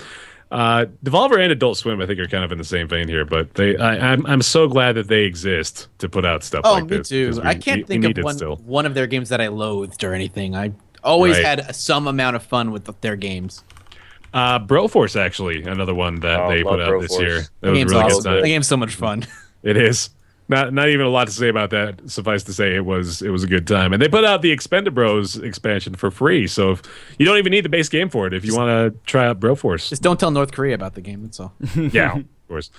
Devolver and Adult Swim, I think, are kind of in the same vein here, but I'm so glad that they exist to put out stuff like this. Oh, me too. I can't think of one of their games that I loathed or anything. I always had some amount of fun with their games. Broforce, actually, another one that they put out this year. That was a really good time. The game's so much fun. It is. Not even a lot to say about that. Suffice to say, it was a good time. And they put out the Expendabros expansion for free, so if you don't even need the base game for it if you want to try out Broforce. Just don't tell North Korea about the game. That's all. Yeah, of course.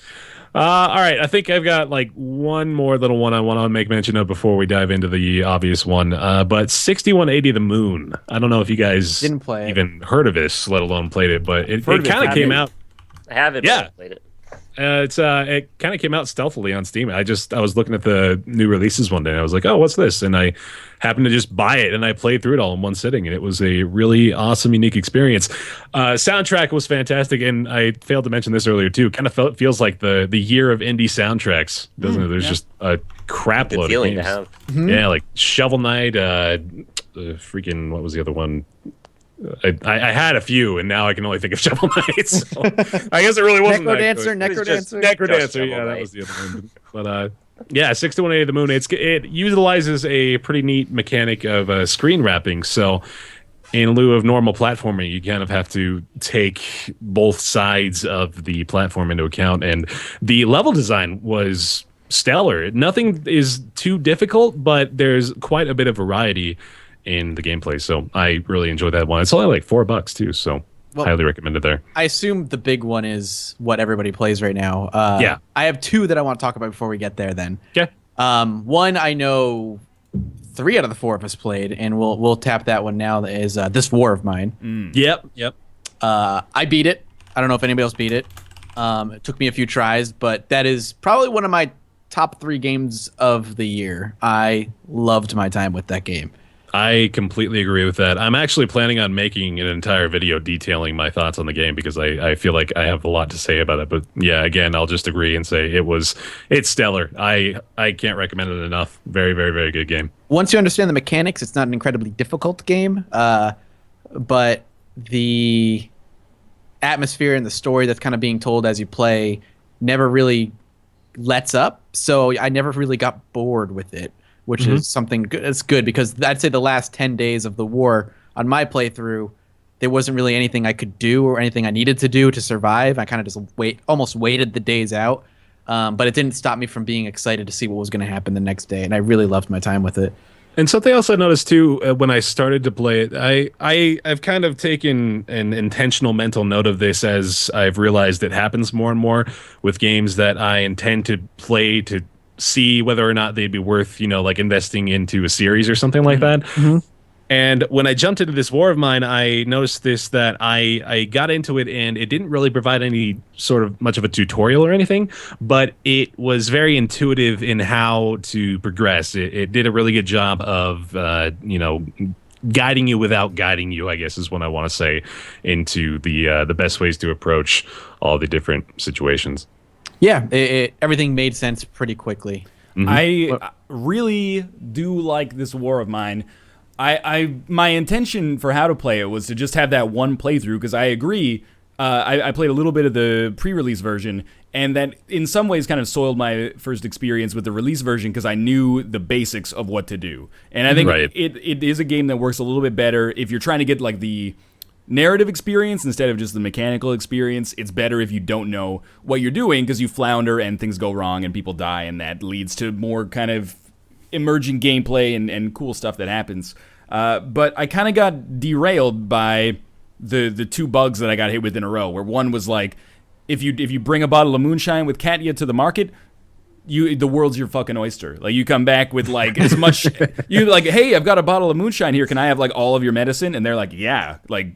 All right, I think I've got like one more little one I want to make mention of before we dive into the obvious one. But 6180 The Moon. I don't know if you guys didn't play even heard of this, let alone played it, but it kind of came out. I haven't played it. It kind of came out stealthily on Steam. I was looking at the new releases one day and I was like, oh, what's this? And I happened to just buy it and I played through it all in one sitting, and it was a really awesome, unique experience. Soundtrack was fantastic, and I failed to mention this earlier too. Kind of feels like the year of indie soundtracks, doesn't it? There's just a crap load of games. To have. Yeah, like Shovel Knight, freaking what was the other one? I had a few, and now I can only think of Shovel Knight. So I guess it really wasn't Necrodancer. Necrodancer, yeah, that was the other one. But yeah, 6180 The Moon. It utilizes a pretty neat mechanic of screen wrapping. So in lieu of normal platforming, you kind of have to take both sides of the platform into account. And the level design was stellar. Nothing is too difficult, but there's quite a bit of variety in the gameplay, so I really enjoyed that one. It's only like $4 too, so highly recommended there. I assume the big one is what everybody plays right now. Yeah, I have two that I want to talk about before we get there. Then, okay. One I know 3 out of the 4 of us played, and we'll tap that one now. Is This War of Mine. Yep. I beat it. I don't know if anybody else beat it. It took me a few tries, but that is probably one of my top 3 games of the year. I loved my time with that game. I completely agree with that. I'm actually planning on making an entire video detailing my thoughts on the game because I feel like I have a lot to say about it. But yeah, again, I'll just agree and say it's stellar. I can't recommend it enough. Very, very, very good game. Once you understand the mechanics, it's not an incredibly difficult game, but the atmosphere and the story that's kind of being told as you play never really lets up. So I never really got bored with it, which is something good. It's good because I'd say the last 10 days of the war on my playthrough, there wasn't really anything I could do or anything I needed to do to survive. I kind of just almost waited the days out. But it didn't stop me from being excited to see what was going to happen the next day. And I really loved my time with it. And something else I noticed too when I started to play it, I've kind of taken an intentional mental note of this as I've realized it happens more and more with games that I intend to play to see whether or not they'd be worth, like investing into a series or something like that. And when I jumped into this War of Mine, I noticed that I got into it and it didn't really provide any sort of much of a tutorial or anything, but it was very intuitive in how to progress. It did a really good job of, guiding you without guiding you, I guess is what I want to say, into the best ways to approach all the different situations. Yeah, everything made sense pretty quickly. I really do like this War of Mine. My intention for how to play it was to just have that one playthrough, because I agree. I played a little bit of the pre-release version, and that in some ways kind of soiled my first experience with the release version because I knew the basics of what to do. And I think it is a game that works a little bit better if you're trying to get like the narrative experience instead of just the mechanical experience. It's better if you don't know what you're doing because you flounder and things go wrong and people die, and that leads to more kind of emerging gameplay and cool stuff that happens. But I kind of got derailed by the 2 bugs that I got hit with in a row, where one was like, if you bring a bottle of moonshine with Katya to the market, the world's your fucking oyster. Like, you come back with like as much, you like, hey, I've got a bottle of moonshine here. Can I have like all of your medicine? And they're like, yeah, like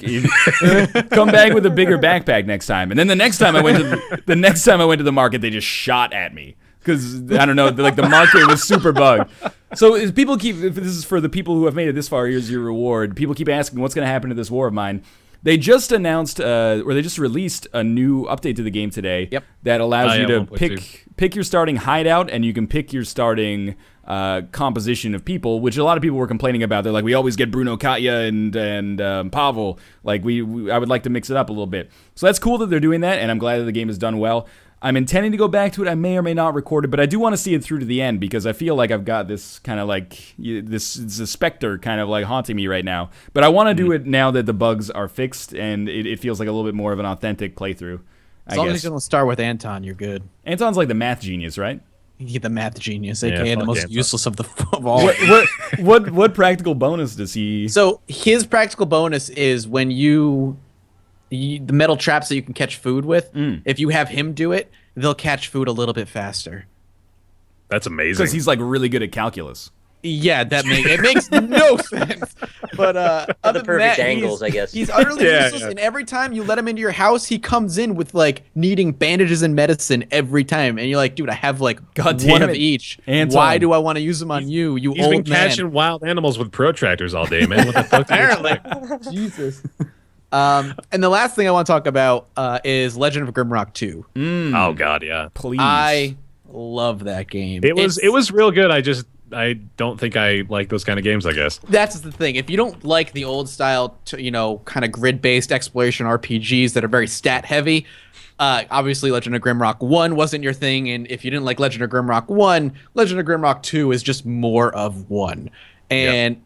come back with a bigger backpack next time. And then the next time I went to the market, they just shot at me. because I don't know, like the market was super bugged. So if this is for the people who have made it this far, here's your reward. People keep asking what's going to happen to this war of mine. They just announced, or they just released a new update to the game today. Yep. That allows you to 1.2. pick your starting hideout, and you can pick your starting composition of people, which a lot of people were complaining about. They're like, we always get Bruno, Katya, and Pavel. Like I would like to mix it up a little bit. So that's cool that they're doing that, and I'm glad that the game is done well. I'm intending to go back to it. I may or may not record it, but I do want to see it through to the end because I feel like I've got this kind of like this specter kind of like haunting me right now. But I want to do it now that the bugs are fixed and it feels like a little bit more of an authentic playthrough. As long as you don't start with Anton, you're good. Anton's like the math genius, right? He's the math genius, aka the most Anton. useless of all. What practical bonus does he? So his practical bonus is when the metal traps that you can catch food with. If you have him do it, they'll catch food a little bit faster. That's amazing. Because he's like really good at calculus. Yeah, it makes no sense. But other than perfect that, angles, I guess. He's utterly useless, and every time you let him into your house, he comes in with like needing bandages and medicine every time, and you're like, dude, I have like one of each. Anton. Why do I want to use them on you? You He's old been man. catching wild animals with protractors all day, man. What the fuck? Apparently, Jesus. And the last thing I want to talk about is Legend of Grimrock 2. Oh god, yeah. Please. I love that game. It was real good. I don't think I like those kind of games, I guess. That's the thing. If you don't like the old style, kind of grid-based exploration RPGs that are very stat-heavy, obviously Legend of Grimrock 1 wasn't your thing, and if you didn't like Legend of Grimrock 1, Legend of Grimrock 2 is just more of one. And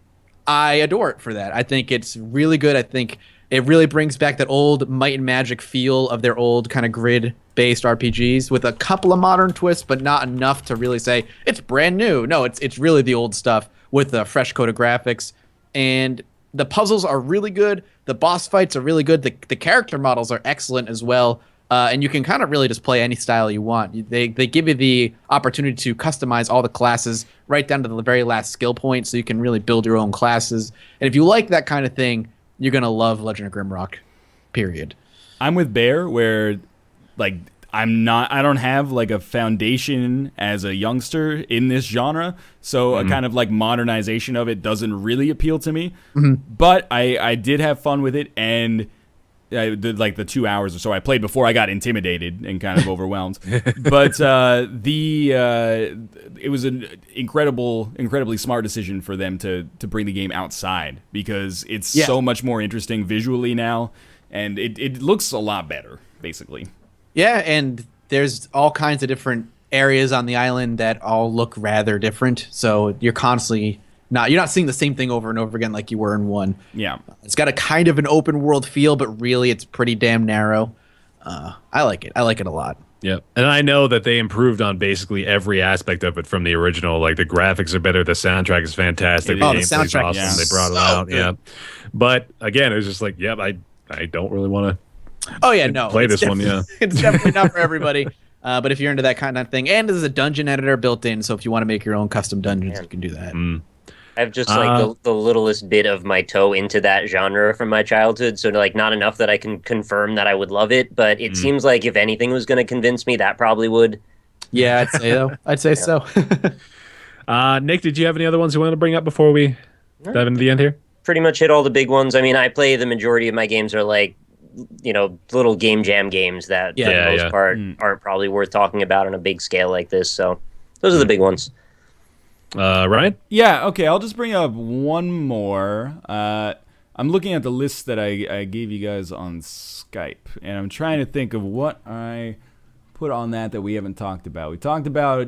I adore it for that. I think it's really good. I think it really brings back that old Might and Magic feel of their old kind of grid-based RPGs with a couple of modern twists, but not enough to really say it's brand new. No, it's really the old stuff with a fresh coat of graphics. And the puzzles are really good. The boss fights are really good. The character models are excellent as well. And you can kind of really just play any style you want. They give you the opportunity to customize all the classes right down to the very last skill point, so you can really build your own classes. And if you like that kind of thing, you're going to love Legend of Grimrock, period. I'm with Bear where like I don't have like a foundation as a youngster in this genre, so a kind of like modernization of it doesn't really appeal to me. But I did have fun with it, and I did like the 2 hours or so I played before I got intimidated and kind of overwhelmed. But it was an incredibly smart decision for them to bring the game outside because it's so much more interesting visually now, and it looks a lot better, basically. Yeah, and there's all kinds of different areas on the island that all look rather different. So you're constantly you're not seeing the same thing over and over again like you were in 1. Yeah. It's got a kind of an open world feel, but really it's pretty damn narrow. I like it. I like it a lot. Yeah, and I know that they improved on basically every aspect of it from the original. Like the graphics are better, the soundtrack is fantastic. The gameplay's soundtrack, awesome. They brought it out. Yeah, but again, it was just like, I don't really want to. Oh yeah, no. Play this one, yeah. It's definitely not for everybody. But if you're into that kind of thing, and there's a dungeon editor built in, so if you want to make your own custom dungeons, you can do that. I have just like the littlest bit of my toe into that genre from my childhood, so like not enough that I can confirm that I would love it, but it seems like if anything was going to convince me, that probably would. Yeah, I'd say so. I'd say so. Nick, did you have any other ones you want to bring up before we dive into the end here? Pretty much hit all the big ones. I mean, I play the majority of my games are like, little game jam games that for the most part aren't probably worth talking about on a big scale like this. So those are the big ones. Ryan? Yeah, okay, I'll just bring up one more. I'm looking at the list that I gave you guys on Skype, and I'm trying to think of what I put on that we haven't talked about. We talked about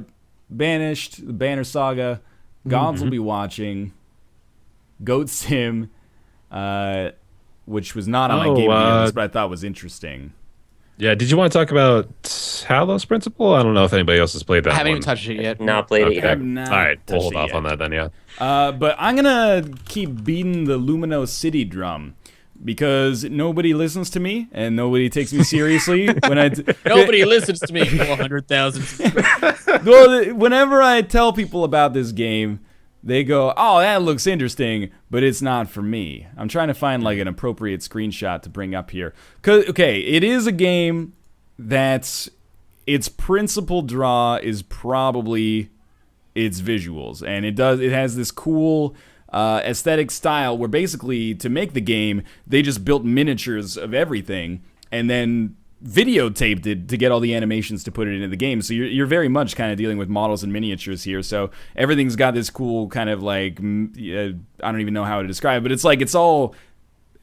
Banished, the Banner Saga, Gods Will Be Watching, Goat Sim, which was not on my game list, but I thought was interesting. Yeah, did you want to talk about Talos Principle? I don't know if anybody else has played that I haven't one. even touched it yet. Not played it yet. I've not All right, we'll touched hold it off yet. on that then, yeah. But I'm going to keep beating the Lumino City drum because nobody listens to me and nobody takes me seriously. Nobody listens to me. 400,000. Well, whenever I tell people about this game, they go, oh, that looks interesting, but it's not for me. I'm trying to find like an appropriate screenshot to bring up here. 'Cause, okay, it is a game that's its principal draw is probably its visuals, and it has this cool aesthetic style where basically to make the game they just built miniatures of everything and then videotaped it to get all the animations to put it into the game. So you're very much kind of dealing with models and miniatures here. So everything's got this cool kind of like I don't even know how to describe it, but it's like it's all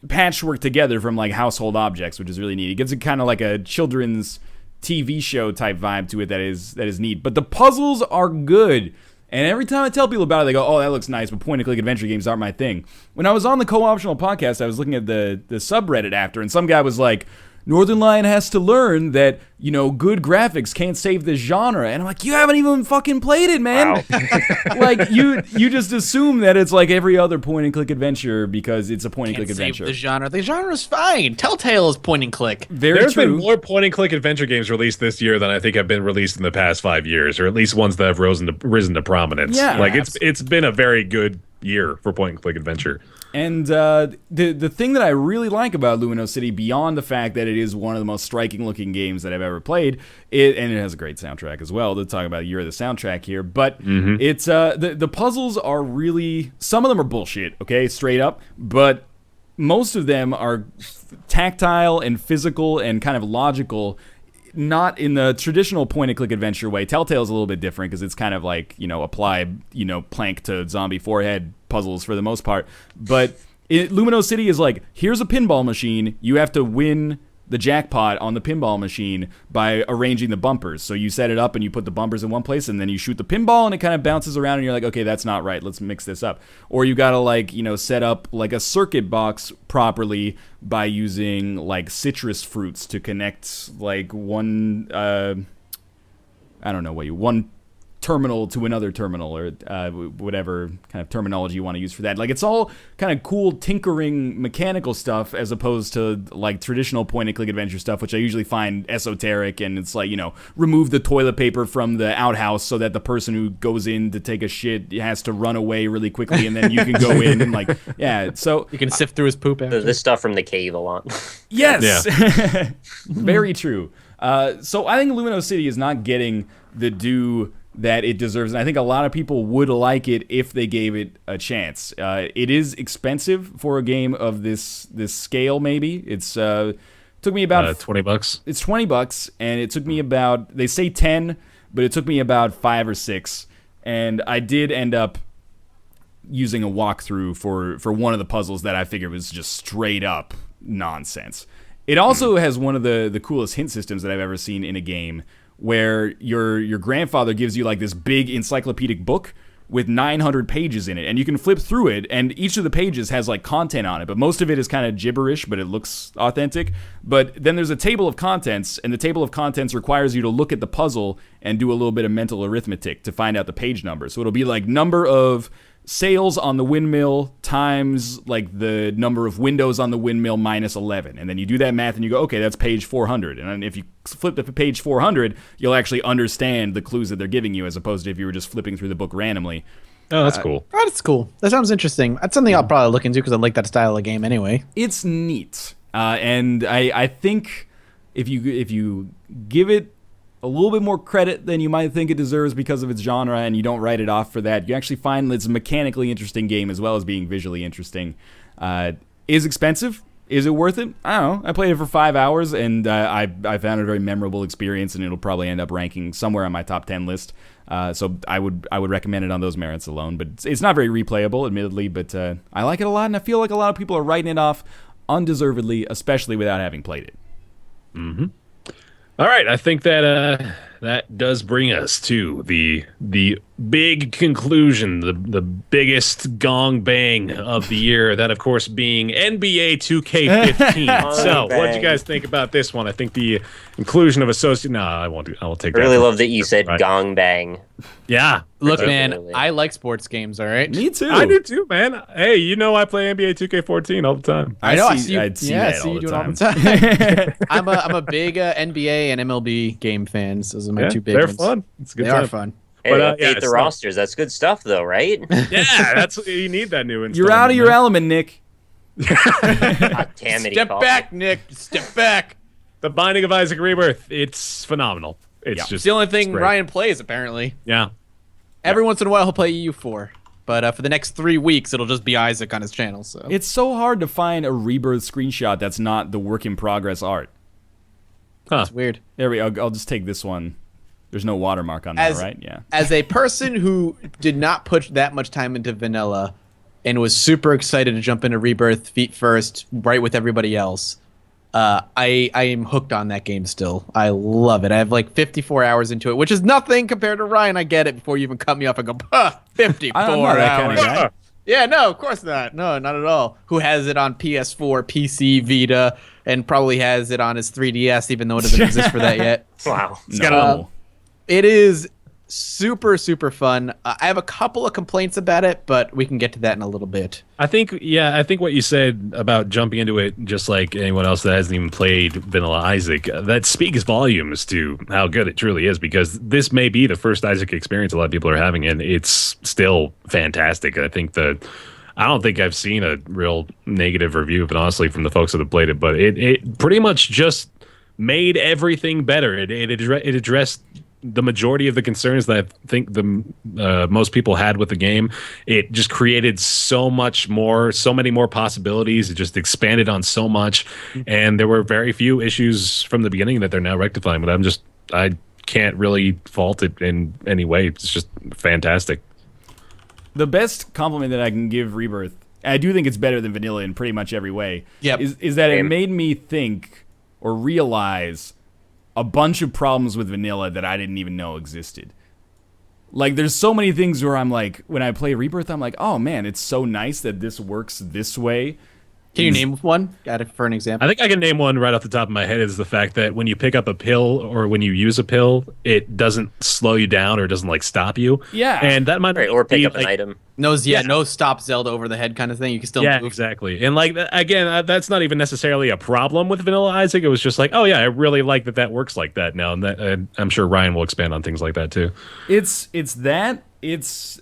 patchwork together from like household objects, which is really neat. It gives it kind of like a children's TV show type vibe to it that is neat. But the puzzles are good. And every time I tell people about it, they go, "Oh, that looks nice," but point-and-click adventure games aren't my thing. When I was on the Co-Optional podcast, I was looking at the subreddit after, and some guy was like, Northernlion has to learn that, you know, good graphics can't save this genre. And I'm like, you haven't even fucking played it, man. Wow. Like, you just assume that it's like every other point-and-click adventure because it's a point-and-click adventure. The genre. The genre's fine. Telltale is point-and-click. There's been more point-and-click adventure games released this year than I think have been released in the past 5 years, or at least ones that have risen to prominence. Yeah. Like, it's been a very good year for point-and-click adventure. And the thing that I really like about Luminous City, beyond the fact that it is one of the most striking-looking games that I've ever played, and it has a great soundtrack as well. To talk about Year of the Soundtrack here, but it's the puzzles are really, some of them are bullshit, okay, straight up, but most of them are tactile and physical and kind of logical. Not in the traditional point-and-click adventure way. Telltale's a little bit different because it's kind of like, you know, apply, you know, plank to zombie forehead puzzles for the most part. But Lumino City is like, here's a pinball machine. You have to win the jackpot on the pinball machine by arranging the bumpers. So you set it up and you put the bumpers in one place and then you shoot the pinball and it kind of bounces around and you're like, okay, that's not right. Let's mix this up. Or you gotta like, you know, set up like a circuit box properly by using like citrus fruits to connect like one, one terminal to another terminal, or whatever kind of terminology you want to use for that. Like, it's all kind of cool tinkering mechanical stuff as opposed to like traditional point-and-click adventure stuff, which I usually find esoteric, and it's like, you know, remove the toilet paper from the outhouse so that the person who goes in to take a shit has to run away really quickly, and then you can go in and like, yeah, so you can sift through his poop after. This stuff from the cave a lot. Yes. Yeah. Very true. So I think Lumino City is not getting the due that it deserves, and I think a lot of people would like it if they gave it a chance. It is expensive for a game of this scale. Maybe it's took me about $20. It's $20, and it took me about, they say 10, but it took me about 5 or 6, and I did end up using a walkthrough for one of the puzzles that I figured was just straight up nonsense. It also has one of the coolest hint systems that I've ever seen in a game, where your grandfather gives you like this big encyclopedic book with 900 pages in it, and you can flip through it, and each of the pages has like content on it, but most of it is kind of gibberish, but it looks authentic. But then there's a table of contents, and the table of contents requires you to look at the puzzle and do a little bit of mental arithmetic to find out the page number. So it'll be like number of sails on the windmill times like the number of windows on the windmill minus 11, and then you do that math and you go, okay, that's page 400. And then if you flip to page 400, you'll actually understand the clues that they're giving you, as opposed to if you were just flipping through the book randomly. Oh, that's cool. Oh, that's cool. That sounds interesting. That's something I'll probably look into because I like that style of game anyway. It's neat, and I think if you give it a little bit more credit than you might think it deserves because of its genre, and you don't write it off for that, you actually find that it's a mechanically interesting game as well as being visually interesting. Is expensive? Is it worth it? I don't know. I played it for 5 hours, and I found it a very memorable experience, and it'll probably end up ranking somewhere on my top 10 list. So I would recommend it on those merits alone. But it's not very replayable, admittedly, but I like it a lot, and I feel like a lot of people are writing it off undeservedly, especially without having played it. Mm-hmm. All right, I think that that does bring us to the big conclusion, the biggest gong bang of the year. That, of course, being NBA 2K15. So, what did you guys think about this one? I think the inclusion of associate. No, I won't. I will take. I that. really love that you said gong bang. Yeah. Look, man, I like sports games, all right? Me too. I do too, man. Hey, you know I play NBA 2K14 all the time. I know. I see you do it all the time. I'm a big NBA and MLB game fans. Those are my two big they're ones. fun. It's a good They time. are fun. Hey, But, update the rosters. That's good stuff, though, right? Yeah, that's you need that new. You're out of your element, Nick. God damn it, Step back, Nick. Step back. The Binding of Isaac Rebirth. It's phenomenal. It's Yeah. just It's the only thing great. Ryan plays, apparently. Yeah. Every once in a while, he'll play EU4. But for the next 3 weeks, it'll just be Isaac on his channel. So It's so hard to find a Rebirth screenshot that's not the work in progress art. Huh. it's weird. There we go. I'll just take this one. There's no watermark on there, right? Yeah. As a person who did not put that much time into vanilla and was super excited to jump into Rebirth feet first, right with everybody else, I am hooked on that game still. I love it. I have like 54 hours into it, which is nothing compared to Ryan. I get it before you even cut me off and go, 54 I'm not that kind hours. of guy. Yeah, no, of course not. No, not at all. Who has it on PS4, PC, Vita, and probably has it on his 3DS, even though it doesn't exist for that yet. Wow. No. It is super, super fun. I have a couple of complaints about it, but we can get to that in a little bit. I think what you said about jumping into it, just like anyone else that hasn't even played Vanilla Isaac, that speaks volumes to how good it truly is, because this may be the first Isaac experience a lot of people are having, and it's still fantastic. I don't think I've seen a real negative review of it, honestly, from the folks that have played it, but it pretty much just made everything better. It addressed the majority of the concerns that I think the most people had with the game. It just created so many more possibilities. It just expanded on so much, and there were very few issues from the beginning that they're now rectifying. But I can't really fault it in any way. It's just fantastic. The best compliment that I can give Rebirth, and I do think it's better than vanilla in pretty much every way, Yep. is that it Same. made me think or realize a bunch of problems with vanilla that I didn't even know existed. Like, there's so many things where I'm like, when I play Rebirth, I'm like, oh man, it's so nice that this works this way. Can you name one? Got it for an example? I think I can name one right off the top of my head, is the fact that when you pick up a pill or when you use a pill, it doesn't slow you down or doesn't like stop you. Yeah. And that might Right, or pick be, up an like, item. No stop Zelda over the head kind of thing. You can still Yeah, move. exactly. And like again, that's not even necessarily a problem with Vanilla Isaac. It was just like, oh yeah, I really like that works like that now, and that I'm sure Ryan will expand on things like that too. It's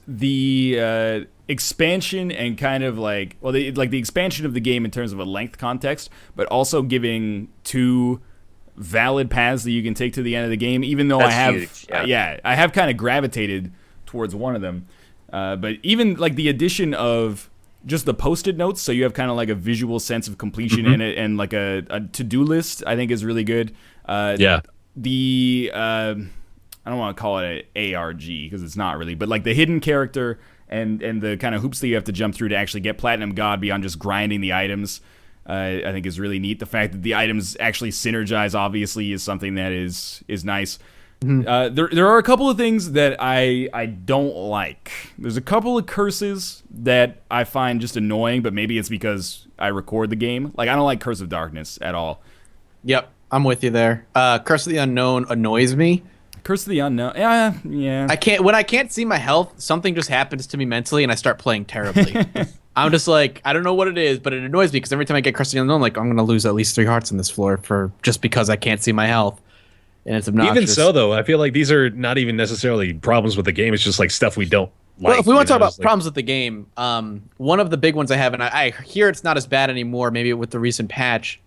the expansion and kind of like, well, the expansion of the game in terms of a length context, but also giving 2 valid paths that you can take to the end of the game, even though That's I have huge, yeah. I have kind of gravitated towards one of them. But even like the addition of just the post-it notes, so you have kind of like a visual sense of completion in it, and like a to-do list, I think is really good. Yeah. The I don't want to call it an ARG because it's not really, but like the hidden character and the kind of hoops that you have to jump through to actually get Platinum God beyond just grinding the items, I think is really neat. The fact that the items actually synergize, obviously, is something that is nice. There are a couple of things that I don't like. There's a couple of curses that I find just annoying, but maybe it's because I record the game. Like, I don't like Curse of Darkness at all. Yep, I'm with you there. Curse of the Unknown annoys me. Curse of the Unknown, yeah. When I can't see my health, something just happens to me mentally, and I start playing terribly. I'm just like, I don't know what it is, but it annoys me because every time I get Curse of the Unknown, like, I'm gonna lose at least 3 hearts on this floor just because I can't see my health, and it's obnoxious. Even so, though, I feel like these are not even necessarily problems with the game. It's just like stuff we don't like. Well, if we want to talk about It's like- problems with the game, one of the big ones I have, and I hear it's not as bad anymore, maybe with the recent patch,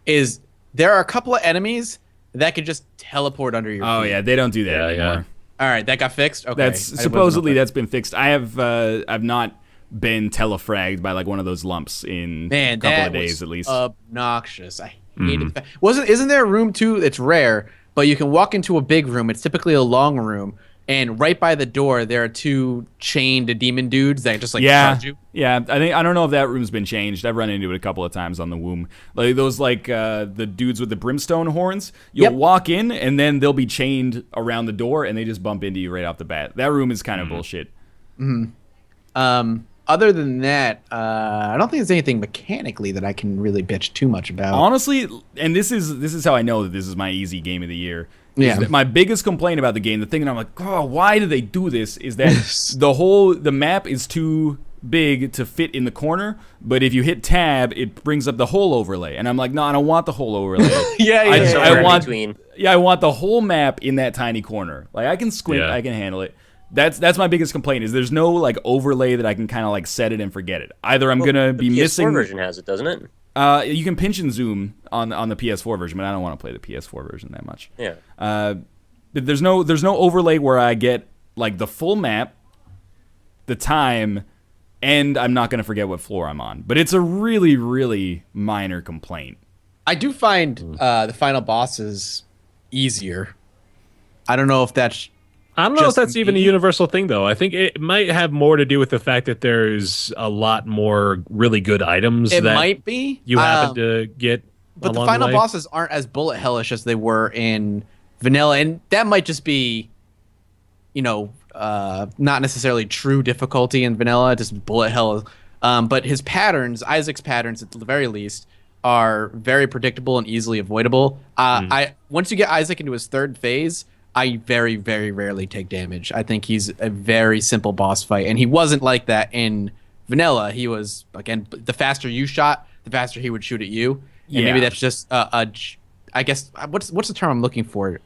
is there are a couple of enemies that can just teleport under your Oh feet. yeah, they don't do that Yeah, anymore. yeah. All right, that got fixed? Okay. That's supposedly that's been fixed. I've not been telefragged by like one of those lumps in Man, a couple that of days was at least. obnoxious. I hated that. Isn't there a room too? It's rare, but you can walk into a big room. It's typically a long room, and right by the door there are 2 chained demon dudes that just like charge you. Yeah. I don't know if that room's been changed. I've run into it a couple of times on the womb. Like those the dudes with the brimstone horns. You'll Yep. walk in and then they'll be chained around the door and they just bump into you right off the bat. That room is kind of bullshit. Other than that, I don't think there's anything mechanically that I can really bitch too much about. Honestly, and this is how I know that this is my easy game of the year. Yeah. Is that my biggest complaint about the game, the thing that I'm like, oh, why do they do this? Is that the map is too big to fit in the corner, but if you hit tab, it brings up the whole overlay, and I'm like, no, I don't want the whole overlay. Somewhere I want in between. I want the whole map in that tiny corner. Like I can squint, Yeah. I can handle it. That's my biggest complaint is there's no like overlay that I can kind of like set it and forget it. Either I'm gonna be The PS4 missing. version has it, doesn't it? You can pinch and zoom on the PS4 version, but I don't want to play the PS4 version that much. Yeah. There's no overlay where I get like the full map, the time, and I'm not going to forget what floor I'm on. But it's a really, really minor complaint. I do find the final bosses easier. I don't know if that's I don't know if just that's even a me. universal thing, though. I think it might have more to do with the fact that there's a lot more really good items It that might be. you happen to get. But the along final way. bosses aren't as bullet hellish as they were in vanilla, and that might just be, not necessarily true difficulty in vanilla, just bullet hell. But his patterns, Isaac's patterns at the very least, are very predictable and easily avoidable. Once you get Isaac into his third phase, I very, very rarely take damage. I think he's a very simple boss fight, and he wasn't like that in vanilla. He was, again, the faster you shot, the faster he would shoot at you. And maybe that's just I guess what's the term I'm looking for?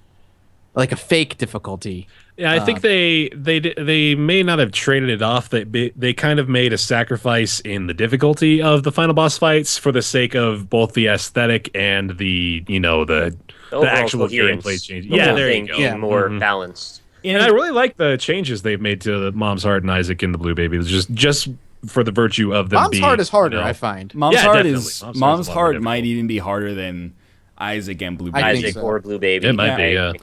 Like a fake difficulty. Yeah, I think they may not have traded it off. They kind of made a sacrifice in the difficulty of the final boss fights for the sake of both the aesthetic and the actual coherence. gameplay change. The Yeah, whole there thing you go. being more balanced. And I really like the changes they've made to Mom's Heart and Isaac and the Blue Baby. It's just for the virtue of them Mom's being, Heart is harder, I find. Mom's Yeah, Heart definitely. is Mom's Mom's Heart's a lot more Heart difficult. might even be harder than Isaac and Blue Baby. I think Isaac so. or Blue Baby. It might be, yeah.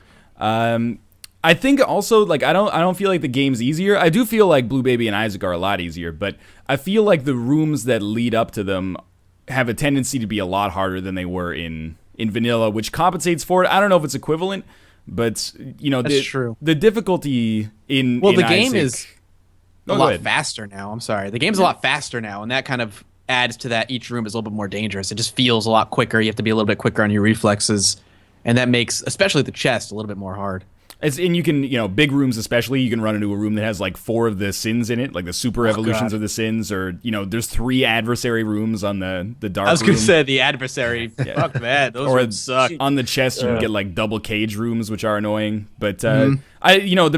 I think also, like, I don't feel like the game's easier. I do feel like Blue Baby and Isaac are a lot easier, but I feel like the rooms that lead up to them have a tendency to be a lot harder than they were in vanilla, which compensates for it. I don't know if it's equivalent, but That's true. The difficulty in Well, the Isaac, game is a Go lot ahead. faster now. I'm sorry. The game's a lot faster now, and that kind of adds to that. Each room is a little bit more dangerous. It just feels a lot quicker. You have to be a little bit quicker on your reflexes, and that makes, especially the chest, a little bit more hard. And you can, big rooms especially, you can run into a room that has like 4 of the sins in it, like the super evolutions God. of the sins, or, there's 3 adversary rooms on the dark I was going room. to say the adversary. Fuck that. Those Or rooms suck. on the chest, you can get like double cage rooms, which are annoying. But the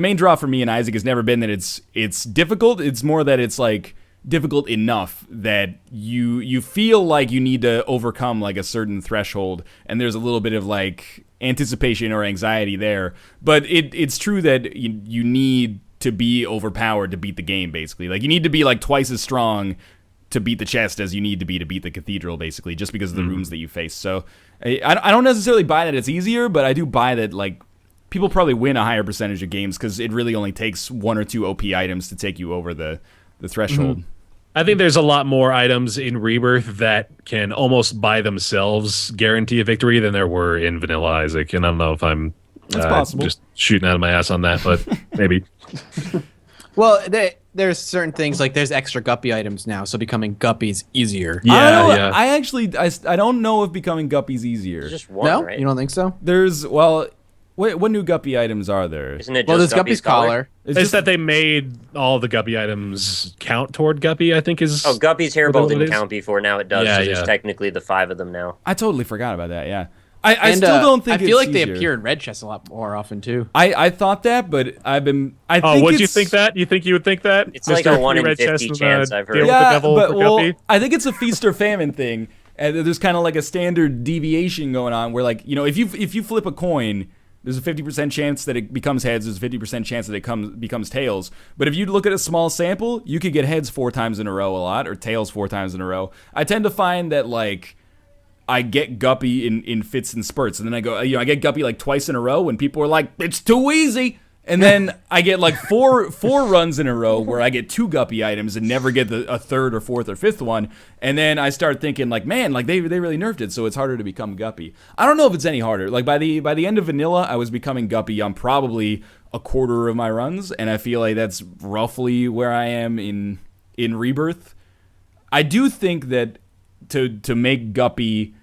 main draw for me in Isaac has never been that it's difficult. It's more that it's like difficult enough that you feel like you need to overcome like a certain threshold, and there's a little bit of like anticipation or anxiety there. But it's true that you need to be overpowered to beat the game. Basically, like you need to be like twice as strong to beat the chest as you need to beat the cathedral, basically, just because of the rooms that you face. So I don't necessarily buy that it's easier, but I do buy that like people probably win a higher percentage of games because it really only takes 1 or 2 OP items to take you over the threshold. I think there's a lot more items in Rebirth that can almost by themselves guarantee a victory than there were in Vanilla Isaac. And I don't know if I'm That's possible. just shooting out of my ass on that, but maybe. Well, there's certain things like there's extra guppy items now, so becoming guppy's easier. I don't know if becoming Guppy's easier. It's just one, No, right? you don't think so? There's what new Guppy items are there? Isn't it Well, just there's Guppy's collar. It's that they made all the Guppy items count toward Guppy, I think is... Oh, Guppy's What hairball it didn't is? count before. Now it does. Yeah, So there's yeah. technically the 5 of them now. I totally forgot about that. Yeah, I still don't think I feel it's like they easier. appear in red chests a lot more often too. I thought that, but I think would you it's- think that? You think you would think that? It's like a 1 in Red 50 chest chance, and, I've heard. deal with the Yeah, devil but for well, Guppy? I think it's a feast or famine thing. And there's kind of like a standard deviation going on where, like, if you flip a coin, there's a 50% chance that it becomes heads. There's a 50% chance that it becomes tails. But if you look at a small sample, you could get heads 4 times in a row a lot, or tails 4 times in a row. I tend to find that like I get Guppy in fits and spurts, and then I go, I get Guppy like twice in a row when people are like, it's too easy. And then I get like four runs in a row where I get 2 Guppy items and never get a 3rd or 4th or 5th one. And then I start thinking like, man, like they really nerfed it, so it's harder to become Guppy. I don't know if it's any harder. Like by the end of Vanilla, I was becoming Guppy on probably a quarter of my runs, and I feel like that's roughly where I am in Rebirth. I do think that to make Guppy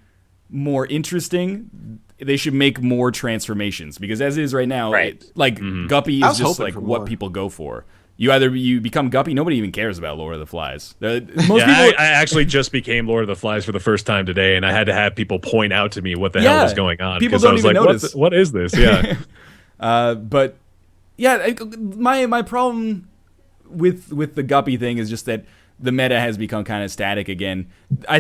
more interesting, they should make more transformations, because as it is right now, Right. Guppy I is was just hoping like for what more. people go for. You become Guppy, nobody even cares about Lord of the Flies. Most Yeah, people, I actually just became Lord of the Flies for the first time today, and I had to have people point out to me what the hell was going on. People 'cause I don't was even like, notice. What is this? Yeah. But yeah, my problem with the Guppy thing is just that the meta has become kind of static again. I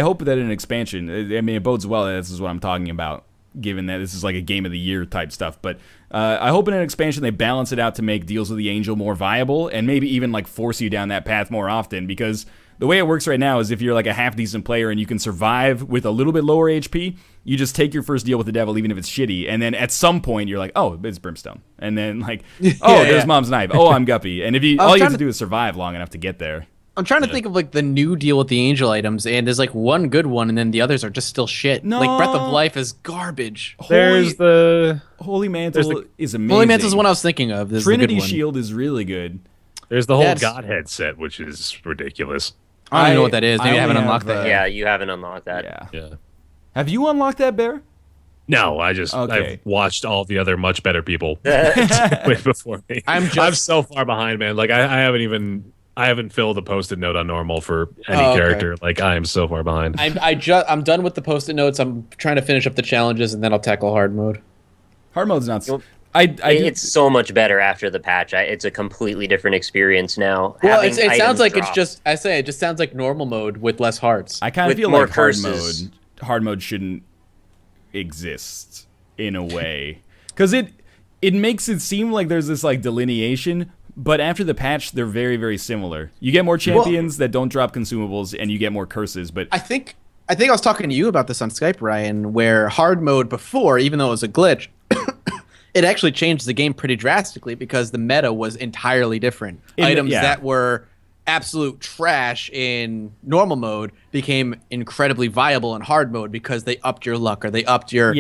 hope that in an expansion, I mean, it bodes well that this is what I'm talking about. given that this is like a game of the year type stuff. But I hope in an expansion they balance it out to make deals with the angel more viable and maybe even like force you down that path more often, because the way it works right now is if you're like a half decent player and you can survive with a little bit lower HP, you just take your first deal with the devil even if it's shitty, and then at some point you're like, oh, it's brimstone, and then like, oh, there's mom's knife, oh, I'm guppy, and if you all you have to do is survive long enough to get there. I'm trying to think of like the new deal with the angel items, and there's like one good one, and then the others are just still shit. No. Like Breath of Life is garbage. There's the Holy Mantle is amazing. Holy Mantle is one I was thinking of. This Trinity is the good one. Shield is really good. There's the whole That's- Godhead set, which is ridiculous. I don't even know what that is. Maybe I haven't only unlocked have, that. Yeah, you haven't unlocked that. Yeah. Yeah. Have you unlocked that, Bear? No, I've watched all the other much better people way before me. I'm so far behind, man. Like I haven't filled a post-it note on normal for any character. Like I am so far behind. I'm done with the post-it notes. I'm trying to finish up the challenges, and then I'll tackle hard mode. Hard mode's not. It's so much better after the patch. It's a completely different experience now. Well, it sounds like it just sounds like normal mode with less hearts. I kind of with feel more like curses. hard mode shouldn't exist in a way, because it makes it seem like there's this like delineation, but after the patch they're very, very similar. You get more champions that don't drop consumables, and you get more curses. But I think I was talking to you about this on Skype, Ryan, where hard mode before, even though it was a glitch, it actually changed the game pretty drastically because the meta was entirely different. Items that were absolute trash in normal mode became incredibly viable in hard mode because they upped your luck or they upped your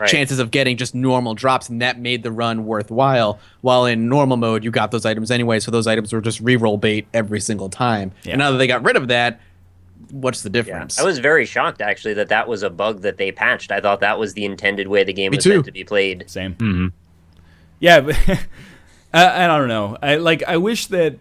chances of getting just normal drops, and that made the run worthwhile. While in normal mode, you got those items anyway, so those items were just reroll bait every single time. Yeah. And now that they got rid of that, what's the difference? I was very shocked, actually, that was a bug that they patched. I thought that was the intended way the game was meant to be played. Same. Mm-hmm. Yeah, but I don't know. I wish that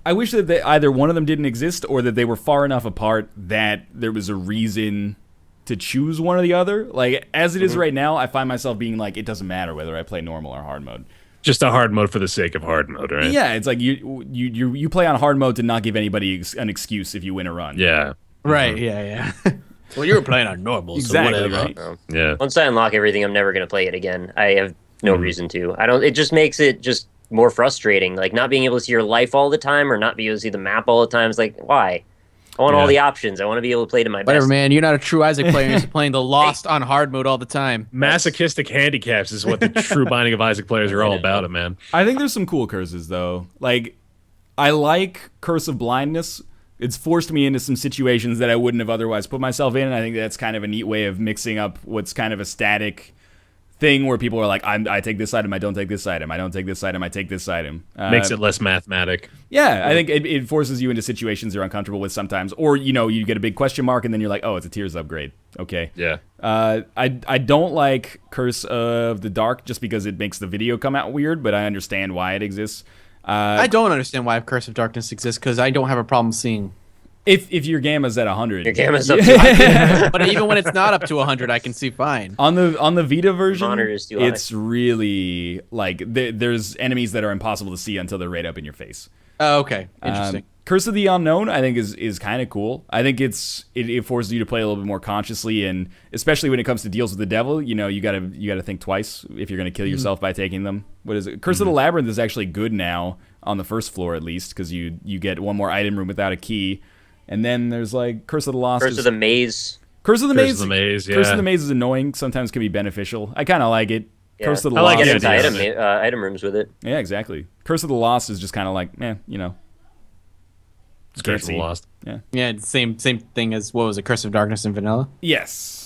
either one of them didn't exist, or that they were far enough apart that there was a reason to choose one or the other. Like, as it is right now, I find myself being like, it doesn't matter whether I play normal or hard mode. Just a hard mode for the sake of hard mode, right? Yeah, it's like you play on hard mode to not give anybody an excuse if you win a run. Yeah. Right, yeah. Well, you were playing on normal, exactly, so whatever. Right? Yeah. Once I unlock everything, I'm never going to play it again. I have no reason to. It just makes it just more frustrating. Like, not being able to see your life all the time or not being able to see the map all the time. It's like, why? I want all the options. I want to be able to play to my best. Whatever, man. You're not a true Isaac player. You're playing the Lost on hard mode all the time. Masochistic handicaps is what the true binding of Isaac players are all about, man. I think there's some cool curses, though. Like, I like Curse of Blindness. It's forced me into some situations that I wouldn't have otherwise put myself in, and I think that's kind of a neat way of mixing up what's kind of a static thing where people are like, I take this item, I don't take this item, I don't take this item, I take this item. Makes it less mathematic. Yeah, I think it forces you into situations you're uncomfortable with sometimes. Or, you get a big question mark and then you're like, oh, it's a Tears upgrade. Okay. Yeah. I don't like Curse of the Dark just because it makes the video come out weird, but I understand why it exists. I don't understand why Curse of Darkness exists, because I don't have a problem seeing. If your gamma's at 100. Your gamma's up to 100. But even when it's not up to 100, I can see fine. On the Vita version, it's really like there's enemies that are impossible to see until they're right up in your face. Oh, okay. Interesting. Curse of the Unknown, I think is kind of cool. I think it forces you to play a little bit more consciously, and especially when it comes to deals with the devil, you gotta think twice if you're gonna kill yourself by taking them. What is it? Curse of the Labyrinth is actually good now on the first floor at least, because you get one more item room without a key. And then there's like Curse of the Lost. Curse of the Maze. Curse of the Maze. Yeah. Curse of the Maze is annoying. Sometimes can be beneficial. I kind of like it. Yeah. Curse of the I Lost. like getting into item rooms with it. Yeah, exactly. Curse of the Lost is just kind of like, It's Curse of the Lost. Yeah. Yeah, same thing as, what was it, Curse of Darkness in vanilla? Yes.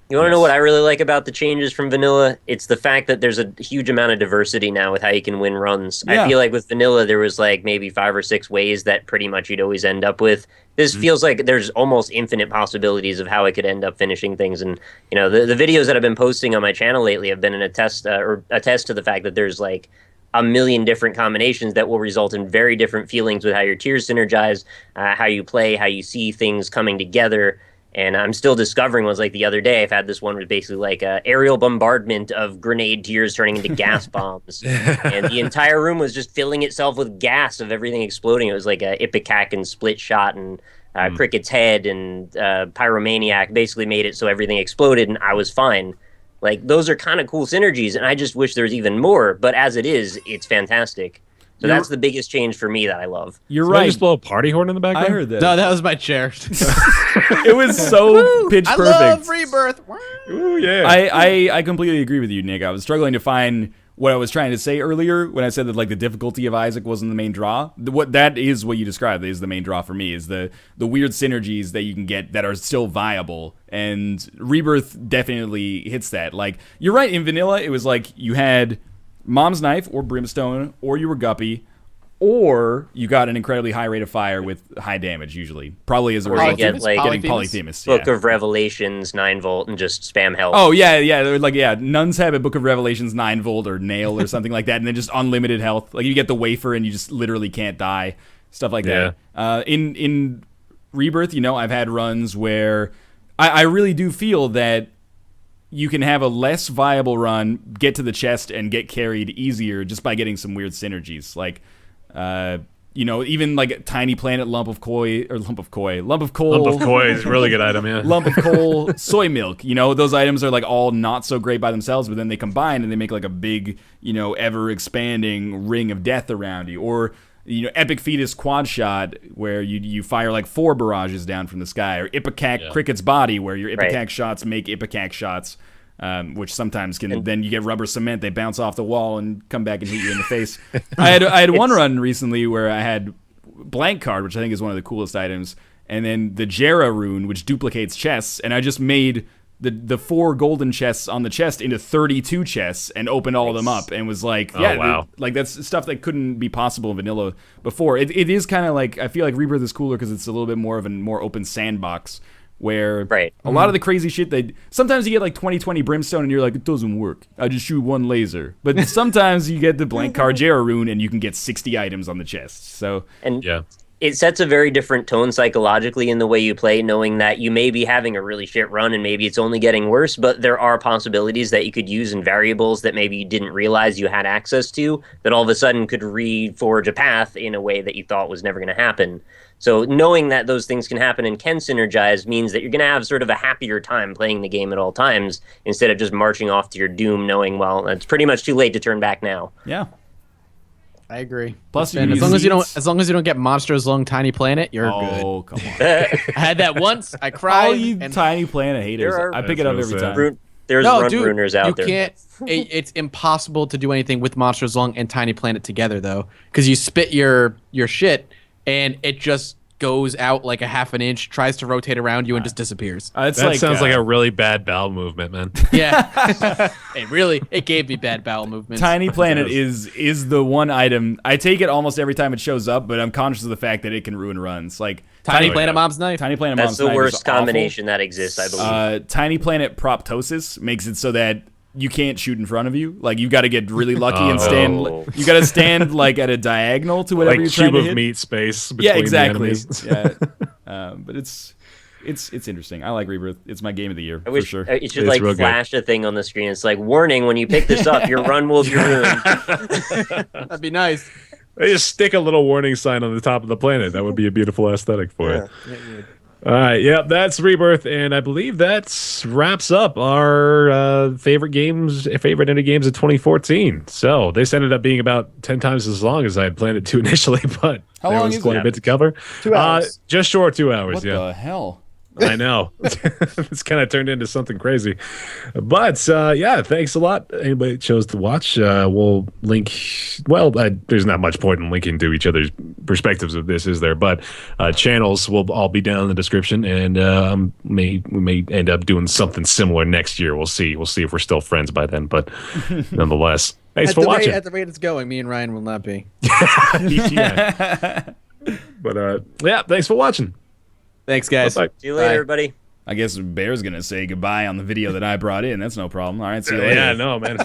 You want to know what I really like about the changes from vanilla? It's the fact that there's a huge amount of diversity now with how you can win runs. Yeah. I feel like with vanilla, there was like maybe 5 or 6 ways that pretty much you'd always end up with. This feels like there's almost infinite possibilities of how I could end up finishing things. And, the videos that I've been posting on my channel lately have been an attest to the fact that there's like a million different combinations that will result in very different feelings with how your tiers synergize, how you play, how you see things coming together. And I'm still discovering ones. Like the other day, I've had this one was basically like aerial bombardment of grenade tiers turning into gas bombs. And the entire room was just filling itself with gas of everything exploding. It was like a Ipecac and split shot and Cricket's head and Pyromaniac basically made it so everything exploded and I was fine. Like, those are kind of cool synergies, and I just wish there's even more. But as it is, it's fantastic. So that's the biggest change for me that I love. You're Did right. I just blow a party horn in the background? I heard that. No, that was my chair. It was so pitch perfect. I love Rebirth. Ooh, yeah. I completely agree with you, Nick. I was struggling to find what I was trying to say earlier when I said that like the difficulty of Isaac wasn't the main draw. What that is, what you described, is the main draw for me, is the weird synergies that you can get that are still viable. And Rebirth definitely hits that. Like, you're right, in vanilla it was like you had Mom's Knife or Brimstone, or you were Guppy, or you got an incredibly high rate of fire with high damage, usually. Probably as a result of get, like, getting Polyphemus? Polyphemus. Book Yeah. of Revelations, 9-volt, and just spam health. Oh, yeah. They're like, yeah, nuns have a Book of Revelations 9-volt or nail or something like that, and then just unlimited health. Like, you get the wafer and you just literally can't die. Stuff like that. In Rebirth, you know, I've had runs where I really do feel that you can have a less viable run, get to the chest, and get carried easier just by getting some weird synergies. Like, you know, even like Tiny Planet, Lump of Coal. Lump of Koi is a really good item, yeah. Lump of Coal, Soy Milk. You know, those items are like all not so great by themselves, but then they combine and they make like a big, you know, ever expanding ring of death around you. Or, you know, Epic Fetus Quad Shot, where you fire like 4 barrages down from the sky. Or Ipecac Cricket's Body, where your Ipecac shots make Ipecac shots. Which sometimes can, then you get rubber cement, they bounce off the wall and come back and hit you in the face. I had one run recently where I had Blank Card, which I think is one of the coolest items, and then the Jera rune, which duplicates chests, and I just made the 4 golden chests on the chest into 32 chests and opened all of them up and was like, wow. like that's stuff that couldn't be possible in vanilla before. It is kind of like, I feel like Rebirth is cooler because it's a little bit more of a more open sandbox, where a lot of the crazy shit sometimes you get like 20/20 Brimstone and you're like, it doesn't work, I just shoot one laser. But sometimes you get the Blank Card Jera rune and you can get 60 items on the chest. So it sets a very different tone psychologically in the way you play, knowing that you may be having a really shit run and maybe it's only getting worse, but there are possibilities that you could use in variables that maybe you didn't realize you had access to that all of a sudden could reforge a path in a way that you thought was never going to happen. So knowing that those things can happen and can synergize means that you're going to have sort of a happier time playing the game at all times instead of just marching off to your doom knowing, well, it's pretty much too late to turn back now. Yeah. I agree. Plus, as long as you don't get Monsters Lung Tiny Planet, you're good. Oh, come on. I had that once. I cried. All you Tiny Planet haters. I pick it up every time. There's runers out there. You can't. It's impossible to do anything with Monsters Lung and Tiny Planet together, though, because you spit your shit and it just goes out like a half an inch, tries to rotate around you, and just disappears. That sounds like a really bad bowel movement, man. Yeah. It gave me bad bowel movements. Tiny Planet is the one item. I take it almost every time it shows up, but I'm conscious of the fact that it can ruin runs. Like Tiny Planet Mom's Knife. Tiny Planet Mom's Knife. That's the worst is awful. combination that exists, I believe. Tiny Planet Proptosis makes it so that you can't shoot in front of you. Like, you got to get really lucky and stand. You got to stand like at a diagonal to whatever you're trying to hit. Cube of meat space between the enemies. But it's interesting. I like Rebirth. It's my game of the year I wish for sure. It should flash a thing on the screen. It's like, warning, when you pick this up, your run will be ruined. That'd be nice. They just stick a little warning sign on the top of the planet. That would be a beautiful aesthetic for it. All right, that's Rebirth, and I believe that wraps up our favorite indie games of 2014. So this ended up being about 10 times as long as I had planned it to initially, but there was quite a bit to cover. 2 hours. Just short 2 hours, What the hell? I know. It's kind of turned into something crazy. But, thanks a lot. Anybody that chose to watch, we'll link... Well, there's not much point in linking to each other's perspectives of this, is there? But channels will all be down in the description, and we may end up doing something similar next year. We'll see. We'll see if we're still friends by then. But nonetheless, thanks for watching. At the rate it's going, me and Ryan will not be. But, thanks for watching. Thanks, guys. Bye-bye. See you later, everybody. I guess Bear's going to say goodbye on the video that I brought in. That's no problem. All right, see you later. Yeah, no, man.